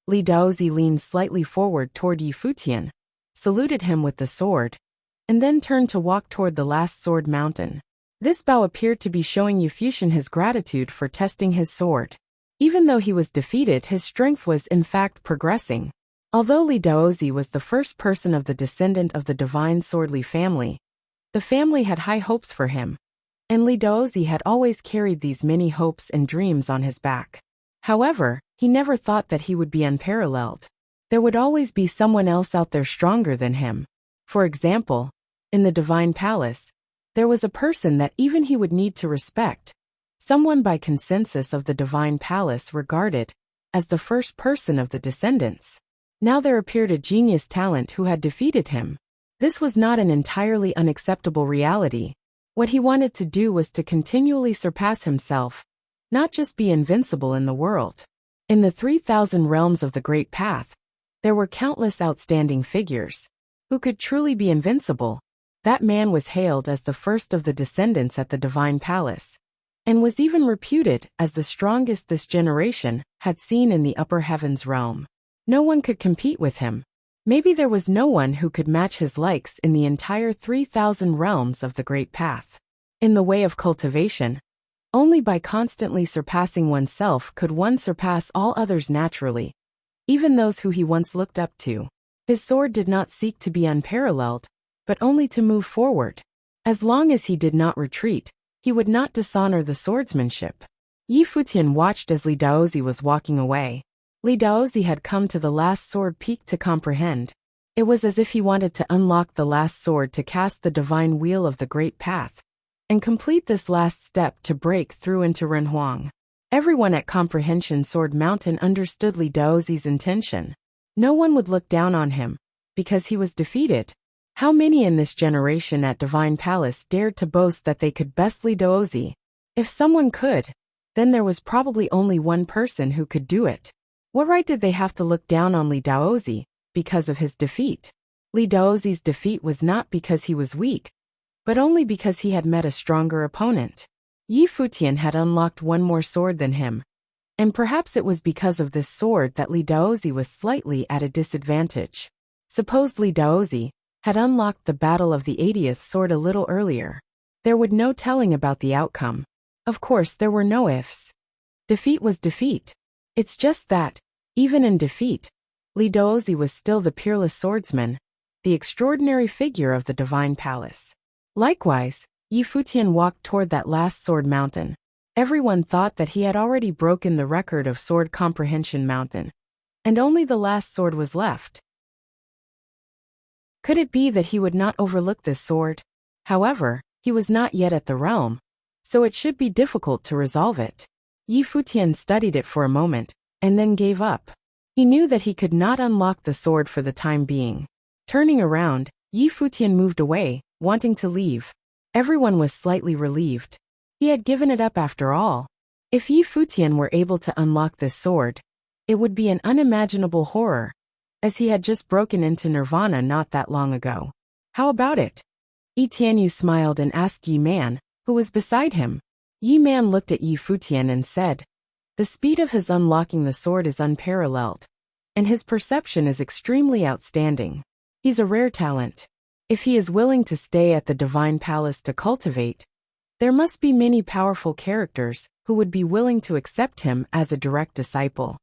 Li Daozi leaned slightly forward toward Yi Futian, saluted him with the sword, and then turned to walk toward the last sword mountain. This bow appeared to be showing Yi Futian his gratitude for testing his sword. Even though he was defeated, his strength was in fact progressing. Although Li Daozi was the first person of the descendant of the divine sword Li family, the family had high hopes for him, and Li Daozi had always carried these many hopes and dreams on his back. However, he never thought that he would be unparalleled. There would always be someone else out there stronger than him. For example, in the Divine Palace, there was a person that even he would need to respect, someone by consensus of the Divine Palace regarded as the first person of the descendants. Now there appeared a genius talent who had defeated him. This was not an entirely unacceptable reality. What he wanted to do was to continually surpass himself, not just be invincible in the world. In the 3,000 realms of the Great Path, there were countless outstanding figures who could truly be invincible. That man was hailed as the first of the descendants at the Divine Palace, and was even reputed as the strongest this generation had seen in the upper heavens realm. No one could compete with him. Maybe there was no one who could match his likes in the entire 3,000 realms of the Great Path. In the way of cultivation, only by constantly surpassing oneself could one surpass all others naturally, even those who he once looked up to. His sword did not seek to be unparalleled, but only to move forward. As long as he did not retreat, he would not dishonor the swordsmanship. Yi Futian watched as Li Daozi was walking away. Li Daozi had come to the last sword peak to comprehend. It was as if he wanted to unlock the last sword to cast the divine wheel of the Great Path, and complete this last step to break through into Renhuang. Everyone at Comprehension Sword Mountain understood Li Daozi's intention. No one would look down on him, because he was defeated. How many in this generation at Divine Palace dared to boast that they could best Li Daozi? If someone could, then there was probably only one person who could do it. What right did they have to look down on Li Daozi because of his defeat? Li Daozi's defeat was not because he was weak, but only because he had met a stronger opponent. Yi Futian had unlocked one more sword than him, and perhaps it was because of this sword that Li Daozi was slightly at a disadvantage. Suppose Li Daozi had unlocked the battle of the 80th sword a little earlier. There would no telling about the outcome. Of course, there were no ifs. Defeat was defeat. It's just that, even in defeat, Li Daozi was still the peerless swordsman, the extraordinary figure of the Divine Palace. Likewise, Yi Futian walked toward that last sword mountain. Everyone thought that he had already broken the record of Sword Comprehension Mountain, and only the last sword was left. Could it be that he would not overlook this sword? However, he was not yet at the realm, so it should be difficult to resolve it. Yi Futian studied it for a moment, and then gave up. He knew that he could not unlock the sword for the time being. Turning around, Yi Futian moved away, wanting to leave. Everyone was slightly relieved. He had given it up after all. If Yi Futian were able to unlock this sword, It would be an unimaginable horror, as he had just broken into nirvana not that long ago. How about it? Yi Tianyu smiled and asked Yi Man, who was beside him. Yi Man looked at Yi Futian and said, "The speed of his unlocking the sword is unparalleled, and his perception is extremely outstanding. He's a rare talent. If he is willing to stay at the Divine Palace to cultivate, there must be many powerful characters who would be willing to accept him as a direct disciple."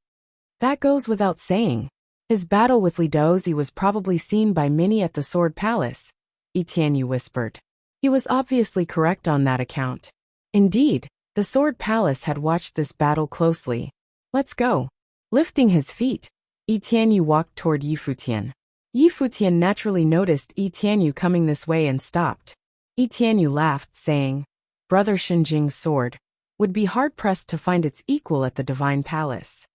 That goes without saying. His battle with Li Daozi was probably seen by many at the Sword Palace, Yi Tianyu whispered. He was obviously correct on that account. Indeed, the Sword Palace had watched this battle closely. Let's go. Lifting his feet, Yi Tianyu walked toward Yi Futian. Yi Futian naturally noticed Yi Tianyu coming this way and stopped. Yi Tianyu laughed, saying, "Brother Shenjing's sword would be hard-pressed to find its equal at the Divine Palace."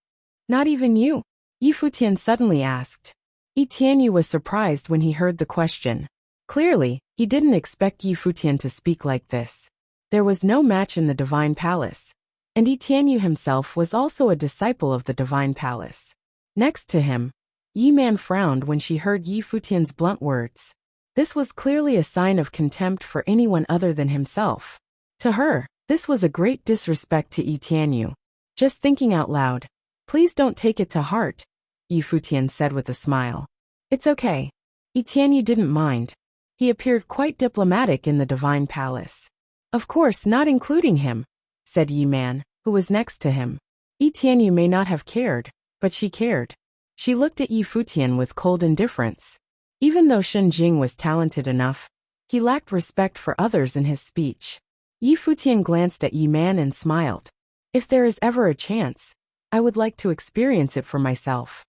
"Not even you?" Yi Futian suddenly asked. Yi Tianyu was surprised when he heard the question. Clearly, he didn't expect Yi Futian to speak like this. There was no match in the Divine Palace, and Yi Tianyu himself was also a disciple of the Divine Palace. Next to him, Yi Man frowned when she heard Yi Futian's blunt words. This was clearly a sign of contempt for anyone other than himself. To her, this was a great disrespect to Yi Tianyu. Just thinking out loud, "Please don't take it to heart," Yi Futian said with a smile. "It's okay." Yi Tianyu didn't mind. He appeared quite diplomatic in the Divine Palace. "Of course, not including him," said Yi Man, who was next to him. Yi Tianyu may not have cared, but she cared. She looked at Yi Futian with cold indifference. Even though Shenjing was talented enough, he lacked respect for others in his speech. Yi Futian glanced at Yi Man and smiled. "If there is ever a chance, I would like to experience it for myself."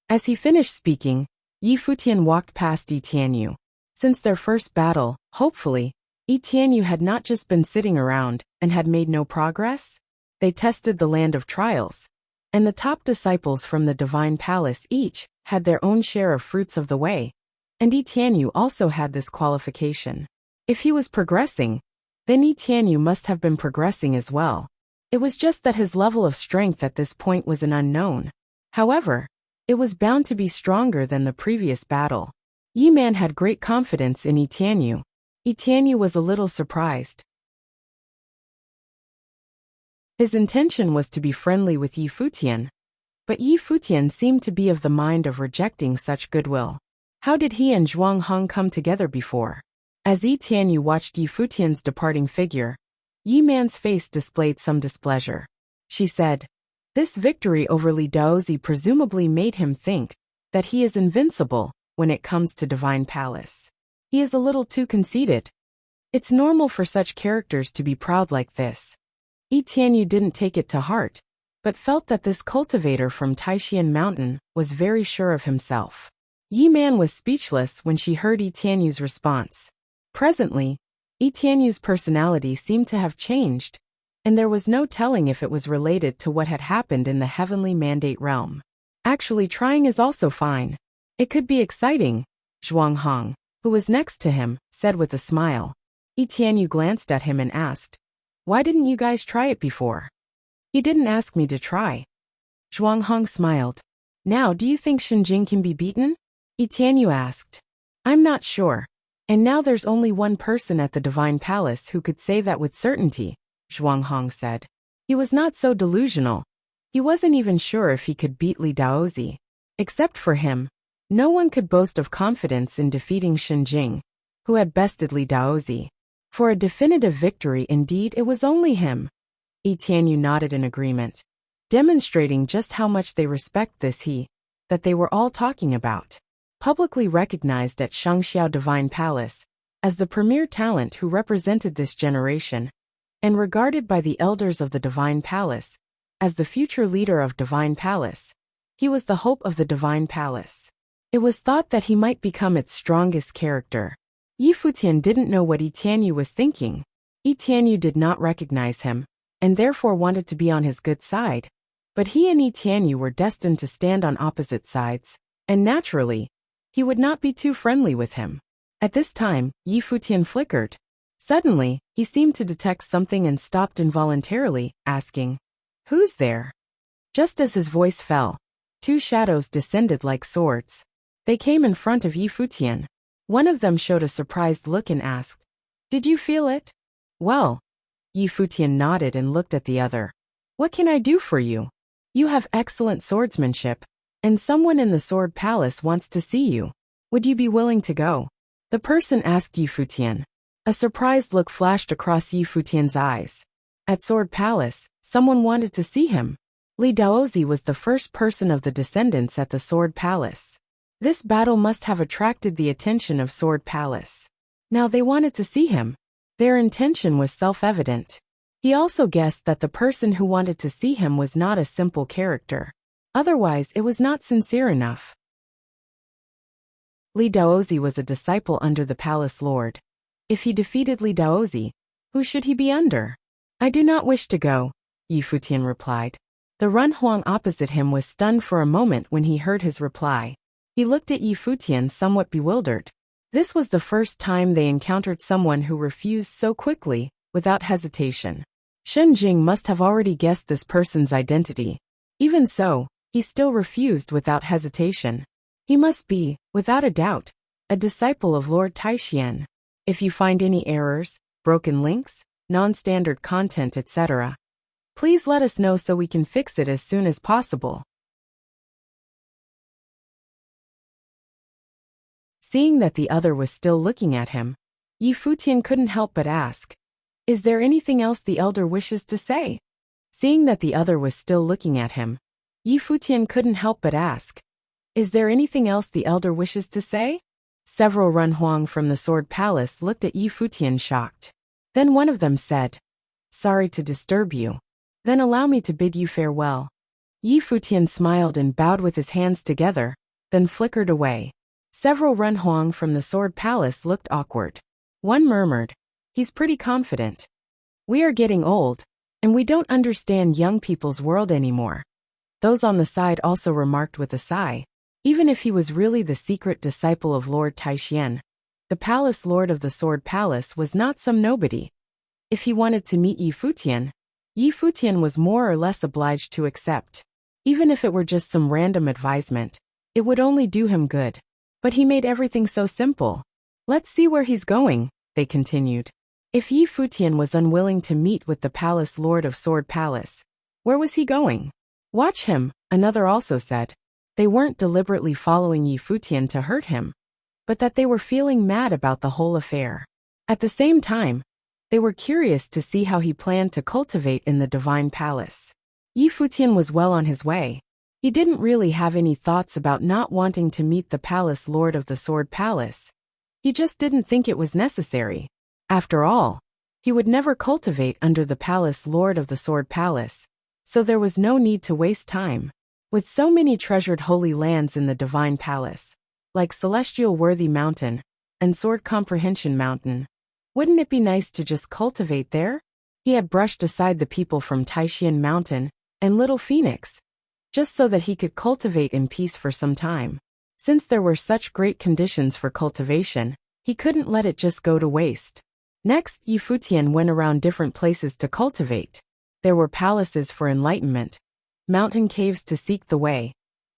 As he finished speaking, Yi Futian walked past Yi Tianyu. Since their first battle, hopefully, Yi Tianyu had not just been sitting around and had made no progress. They tested the land of trials, and the top disciples from the Divine Palace each had their own share of fruits of the way, and Yi Tianyu also had this qualification. If he was progressing, then Yi Tianyu must have been progressing as well. It was just that his level of strength at this point was an unknown. However, it was bound to be stronger than the previous battle. Yi Man had great confidence in Yi Tianyu. Yi Tianyu was a little surprised. His intention was to be friendly with Yi Futian, but Yi Futian seemed to be of the mind of rejecting such goodwill. How did he and Zhuang Hong come together before? As Yi Tianyu watched Yi Futian's departing figure, Yi Man's face displayed some displeasure. She said, "This victory over Li Daozi presumably made him think that he is invincible when it comes to Divine Palace. He is a little too conceited. It's normal for such characters to be proud like this." Yi Tianyu didn't take it to heart, but felt that this cultivator from Taishian Mountain was very sure of himself. Yi Man was speechless when she heard Yi Tianyu's response. Presently, Yi Tianyu's personality seemed to have changed, and there was no telling if it was related to what had happened in the heavenly mandate realm. Actually, trying is also fine. It could be exciting, Zhuang Hong, who was next to him, said with a smile. Yi Tianyu glanced at him and asked, "Why didn't you guys try it before?" "He didn't ask me to try." Zhuang Hong smiled. "Now, do you think Shenjing can be beaten?" Yi Tianyu asked. "I'm not sure. And now there's only one person at the Divine Palace who could say that with certainty," Zhuang Hong said. He was not so delusional. He wasn't even sure if he could beat Li Daozi. Except for him, no one could boast of confidence in defeating Shenjing, who had bested Li Daozi. For a definitive victory, indeed, it was only him. Yi Tianyu nodded in agreement, demonstrating just how much they respect this he that they were all talking about. Publicly recognized at Shangxiao Divine Palace as the premier talent who represented this generation, and regarded by the elders of the Divine Palace as the future leader of Divine Palace, he was the hope of the Divine Palace. It was thought that he might become its strongest character. Yi Futian didn't know what Yi Tianyu was thinking. Yi Tianyu did not recognize him, and therefore wanted to be on his good side. But he and Yi Tianyu were destined to stand on opposite sides, and naturally, he would not be too friendly with him. At this time, Yi Futian flickered. Suddenly, he seemed to detect something and stopped involuntarily, asking, "Who's there?" Just as his voice fell, Two shadows descended like swords. They came in front of Yi Futian. One of them showed a surprised look and asked, "Did you feel it?" "Well." Yi Futian nodded and looked at the other. "What can I do for you? You have excellent swordsmanship, and someone in the Sword Palace wants to see you. Would you be willing to go?" The person asked Yi Futian. A surprised look flashed across Yi Futian's eyes. At Sword Palace, someone wanted to see him. Li Daozi was the first person of the descendants at the Sword Palace. This battle must have attracted the attention of Sword Palace. Now they wanted to see him. Their intention was self-evident. He also guessed that the person who wanted to see him was not a simple character. Otherwise, it was not sincere enough. Li Daozi was a disciple under the palace lord. If he defeated Li Daozi, who should he be under? "I do not wish to go," Yi Futian replied. The Runhuang opposite him was stunned for a moment when he heard his reply. He looked at Yi Futian somewhat bewildered. This was the first time they encountered someone who refused so quickly, without hesitation. Shen Jing must have already guessed this person's identity. Even so, he still refused without hesitation. He must be, without a doubt, a disciple of Lord Taixian. If you find any errors, broken links, non-standard content, etc., please let us know so we can fix it as soon as possible. Seeing that the other was still looking at him, Yi Futian couldn't help but ask, "Is there anything else the elder wishes to say?" Seeing that the other was still looking at him, Yi Futian couldn't help but ask, "Is there anything else the elder wishes to say?" Several Runhuang from the Sword Palace looked at Yi Futian shocked. Then one of them said, "Sorry to disturb you. Then allow me to bid you farewell." Yi Futian smiled and bowed with his hands together, then flickered away. Several Runhuang from the Sword Palace looked awkward. One murmured, "He's pretty confident. We are getting old, and we don't understand young people's world anymore." Those on the side also remarked with a sigh. Even if he was really the secret disciple of Lord Taixian, the palace lord of the Sword Palace was not some nobody. If he wanted to meet Yi Futian was more or less obliged to accept. Even if it were just some random advisement, it would only do him good. But he made everything so simple. "Let's see where he's going," they continued. If Yi Futian was unwilling to meet with the palace lord of Sword Palace, where was he going? "Watch him," another also said. They weren't deliberately following Yi Futian to hurt him, but that they were feeling mad about the whole affair. At the same time, they were curious to see how he planned to cultivate in the Divine Palace. Yi Futian was well on his way. He didn't really have any thoughts about not wanting to meet the palace lord of the Sword Palace. He just didn't think it was necessary. After all, he would never cultivate under the palace lord of the Sword Palace, so there was no need to waste time. With so many treasured holy lands in the Divine Palace, like Celestial Worthy Mountain and Sword Comprehension Mountain, wouldn't it be nice to just cultivate there? He had brushed aside the people from Taixian Mountain and Little Phoenix, just so that he could cultivate in peace for some time. Since there were such great conditions for cultivation, he couldn't let it just go to waste. Next, Yi Futian went around different places to cultivate. There were palaces for enlightenment, mountain caves to seek the way,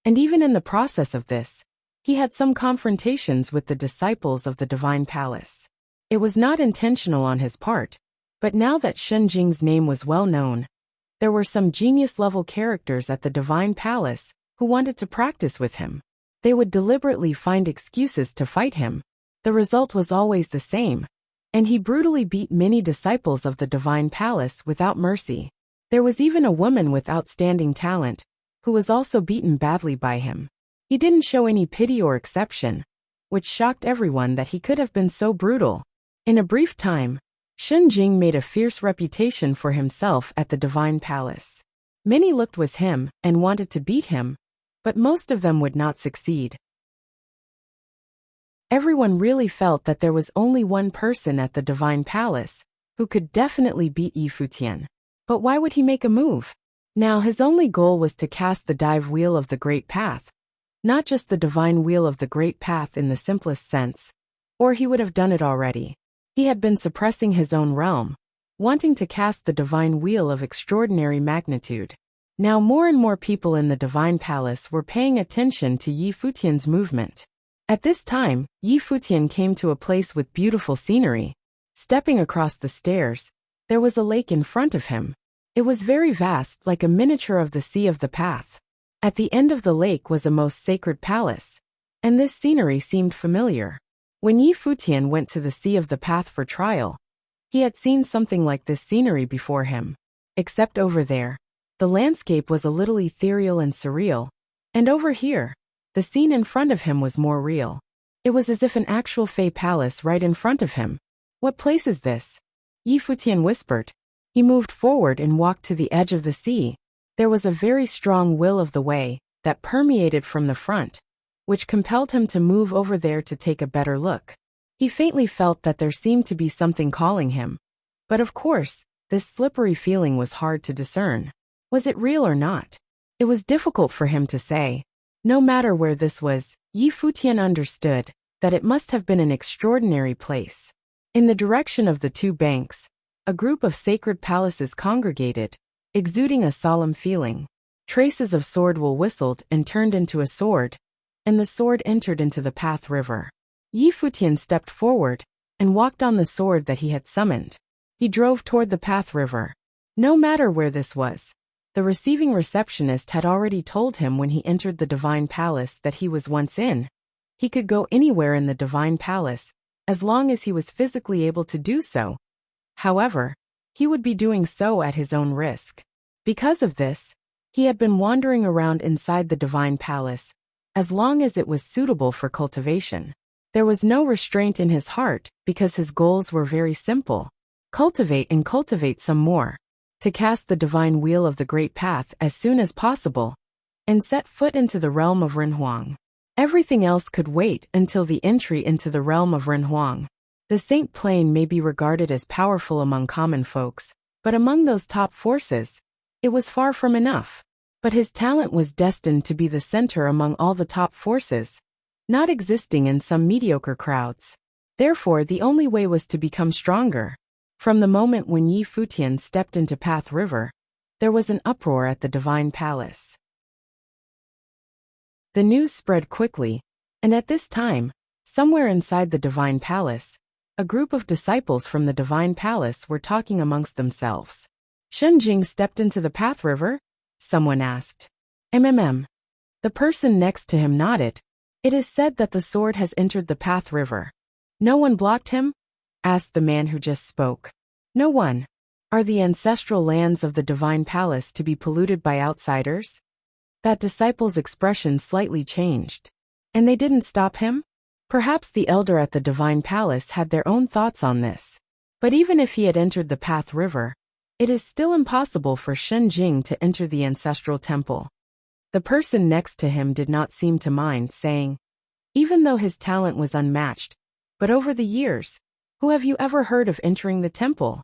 and even in the process of this, he had some confrontations with the disciples of the Divine Palace. It was not intentional on his part, but now that Shen Jing's name was well known, there were some genius-level characters at the Divine Palace who wanted to practice with him. They would deliberately find excuses to fight him. The result was always the same, and he brutally beat many disciples of the Divine Palace without mercy. There was even a woman with outstanding talent, who was also beaten badly by him. He didn't show any pity or exception, which shocked everyone that he could have been so brutal. In a brief time, Shen Jing made a fierce reputation for himself at the Divine Palace. Many looked with him and wanted to beat him, but most of them would not succeed. Everyone really felt that there was only one person at the Divine Palace who could definitely beat Yi Futian. But why would he make a move? Now his only goal was to cast the dive wheel of the Great Path, not just the divine wheel of the Great Path in the simplest sense, or he would have done it already. He had been suppressing his own realm, wanting to cast the divine wheel of extraordinary magnitude. Now more and more people in the divine palace were paying attention to Yi Futian's movement. At this time, Yi Futian came to a place with beautiful scenery. Stepping across the stairs, there was a lake in front of him. It was very vast, like a miniature of the Sea of the Path. At the end of the lake was a most sacred palace, and this scenery seemed familiar. When Yi Futian went to the Sea of the Path for trial, he had seen something like this scenery before him. Except over there, the landscape was a little ethereal and surreal, and over here, the scene in front of him was more real. It was as if an actual Fey palace right in front of him. What place is this? Yi Futian whispered. He moved forward and walked to the edge of the sea. There was a very strong will of the way that permeated from the front, which compelled him to move over there to take a better look. He faintly felt that there seemed to be something calling him. But of course, this slippery feeling was hard to discern. Was it real or not? It was difficult for him to say. No matter where this was, Yi Futian understood that it must have been an extraordinary place. In the direction of the two banks, a group of sacred palaces congregated, exuding a solemn feeling. Traces of sword wool whistled and turned into a sword, and the sword entered into the Path River. Yi Futian stepped forward and walked on the sword that he had summoned. He drove toward the Path River. No matter where this was, the receiving receptionist had already told him when he entered the Divine Palace that he was once in. He could go anywhere in the Divine Palace, as long as he was physically able to do so. However, he would be doing so at his own risk. Because of this, he had been wandering around inside the Divine Palace, as long as it was suitable for cultivation. There was no restraint in his heart because his goals were very simple. Cultivate and cultivate some more. To cast the divine wheel of the Great Path as soon as possible, and set foot into the realm of Renhuang. Everything else could wait until the entry into the realm of Renhuang. The Saint Plane may be regarded as powerful among common folks, but among those top forces, it was far from enough. But his talent was destined to be the center among all the top forces, not existing in some mediocre crowds. Therefore, the only way was to become stronger. From the moment when Yi Futian stepped into Path River, there was an uproar at the Divine Palace. The news spread quickly, and at this time, somewhere inside the Divine Palace, a group of disciples from the Divine Palace were talking amongst themselves. Shenjing stepped into the Path River? Someone asked. The person next to him nodded. It is said that the sword has entered the Path River. No one blocked him? Asked the man who just spoke. No one. Are the ancestral lands of the Divine Palace to be polluted by outsiders? That disciple's expression slightly changed. And they didn't stop him? Perhaps the elder at the Divine Palace had their own thoughts on this. But even if he had entered the Path River, it is still impossible for Shenjing to enter the ancestral temple. The person next to him did not seem to mind, saying, even though his talent was unmatched, but over the years, who have you ever heard of entering the temple?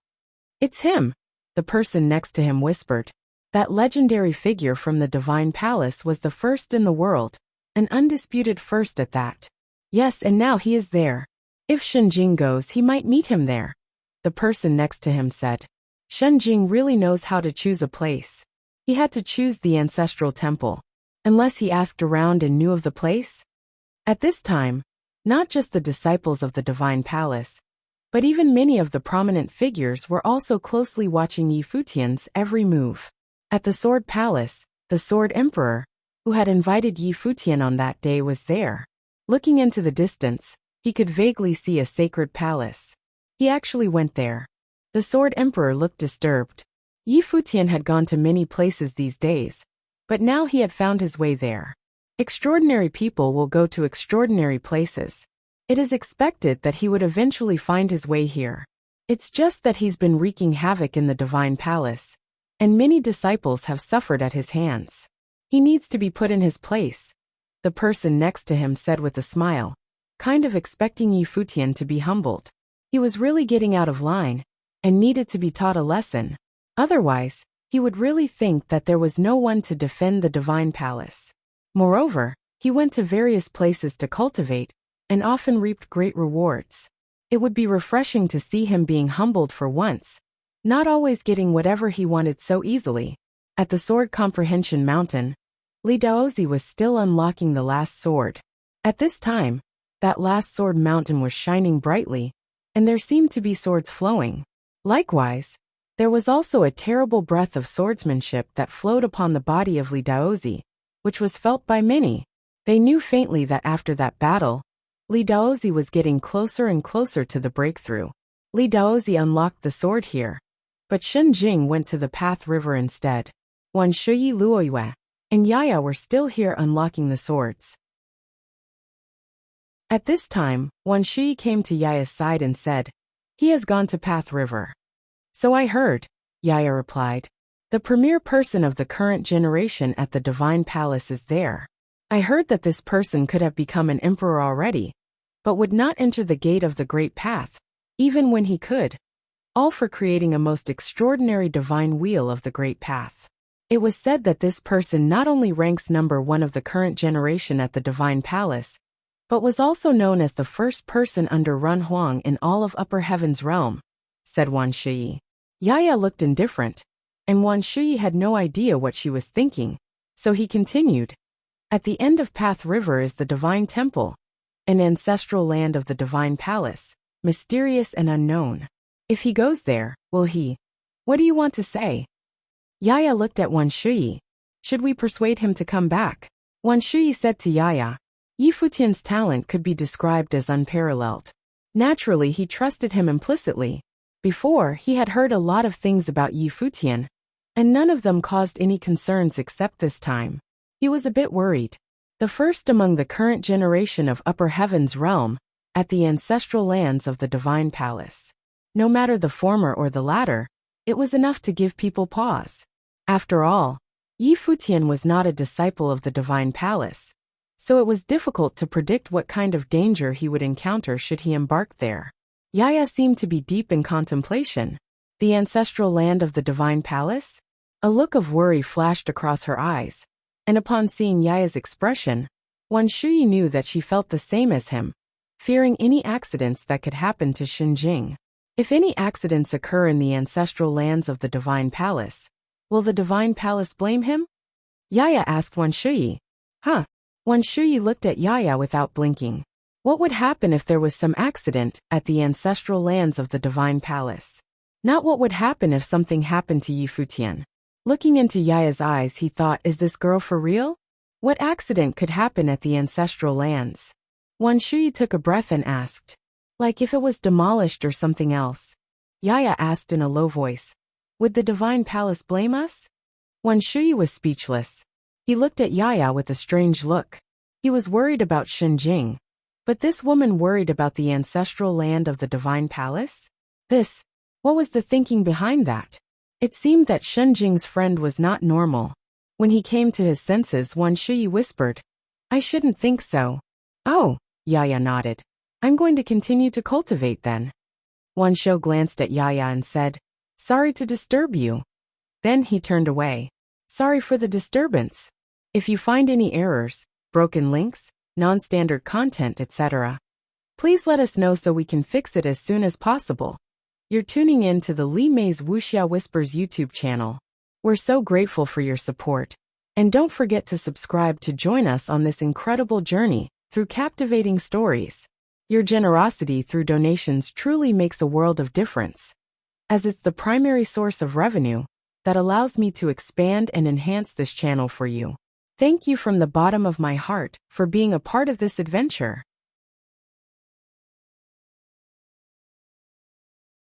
It's him, the person next to him whispered. That legendary figure from the Divine Palace was the first in the world, an undisputed first at that. Yes, and now he is there. If Shenjing goes, he might meet him there, the person next to him said. Shenjing really knows how to choose a place. He had to choose the ancestral temple, unless he asked around and knew of the place. At this time, not just the disciples of the Divine Palace, but even many of the prominent figures were also closely watching Yi Futian's every move. At the Sword Palace, the Sword Emperor, who had invited Yi Futian on that day, was there. Looking into the distance, he could vaguely see a sacred palace. He actually went there. The Sword Emperor looked disturbed. Yi Futian had gone to many places these days, but now he had found his way there. Extraordinary people will go to extraordinary places. It is expected that he would eventually find his way here. It's just that he's been wreaking havoc in the Divine Palace, and many disciples have suffered at his hands. He needs to be put in his place, the person next to him said with a smile, kind of expecting Yi Futian to be humbled. He was really getting out of line, and needed to be taught a lesson. Otherwise, he would really think that there was no one to defend the Divine Palace. Moreover, he went to various places to cultivate, and often reaped great rewards. It would be refreshing to see him being humbled for once, not always getting whatever he wanted so easily. At the Sword Comprehension Mountain, Li Daozi was still unlocking the last sword. At this time, that last sword mountain was shining brightly, and there seemed to be swords flowing. Likewise, there was also a terrible breath of swordsmanship that flowed upon the body of Li Daozi, which was felt by many. They knew faintly that after that battle, Li Daozi was getting closer and closer to the breakthrough. Li Daozi unlocked the sword here, but Shen Jing went to the Path River instead. Wan Shuyi, Luoyue, and Yaya were still here unlocking the swords. At this time, Wan Shuyi came to Yaya's side and said, "He has gone to Path River." "So I heard," Yaya replied. "The premier person of the current generation at the Divine Palace is there. I heard that this person could have become an emperor already, but would not enter the gate of the Great Path, even when he could, all for creating a most extraordinary divine wheel of the Great Path." It was said that this person not only ranks number 1 of the current generation at the Divine Palace, but was also known as the first person under Run Huang in all of Upper Heaven's realm, said Wan Shuyi. Yaya looked indifferent, and Wan Shuyi had no idea what she was thinking, so he continued. At the end of Path River is the Divine Temple, an ancestral land of the Divine Palace, mysterious and unknown. If he goes there, will he? What do you want to say? Yaya looked at Wan Shuyi. Should we persuade him to come back? Wan Shuyi said to Yaya. Yi Futian's talent could be described as unparalleled. Naturally, he trusted him implicitly. Before, he had heard a lot of things about Yi Futian, and none of them caused any concerns except this time. He was a bit worried. The first among the current generation of Upper Heaven's realm, at the ancestral lands of the Divine Palace. No matter the former or the latter, it was enough to give people pause. After all, Yi Futian was not a disciple of the Divine Palace, so it was difficult to predict what kind of danger he would encounter should he embark there. Yaya seemed to be deep in contemplation. The ancestral land of the Divine Palace? A look of worry flashed across her eyes, and upon seeing Yaya's expression, Wan Shuyi knew that she felt the same as him, fearing any accidents that could happen to Xinjing. If any accidents occur in the ancestral lands of the Divine Palace, will the Divine Palace blame him? Yaya asked Wan Shuyi. Huh? Wan Shuyi looked at Yaya without blinking. What would happen if there was some accident at the ancestral lands of the Divine Palace? Not what would happen if something happened to Yi Futian. Looking into Yaya's eyes, he thought, is this girl for real? What accident could happen at the ancestral lands? Wan Shuyi took a breath and asked. Like if it was demolished or something else? Yaya asked in a low voice. Would the Divine Palace blame us? Wan Shuyi was speechless. He looked at Yaya with a strange look. He was worried about Xinjing. But this woman worried about the ancestral land of the Divine Palace? What was the thinking behind that? It seemed that Xinjing's friend was not normal. When he came to his senses, Wan Shuyi whispered, I shouldn't think so. Oh, Yaya nodded. I'm going to continue to cultivate then. Wan Shou glanced at Yaya and said, Sorry to disturb you. Then he turned away. Sorry for the disturbance. If you find any errors, broken links, non-standard content, etc., please let us know so we can fix it as soon as possible. You're tuning in to the Li Mei's Wuxia Whispers YouTube channel. We're so grateful for your support. And don't forget to subscribe to join us on this incredible journey through captivating stories. Your generosity through donations truly makes a world of difference, as it's the primary source of revenue that allows me to expand and enhance this channel for you. Thank you from the bottom of my heart for being a part of this adventure.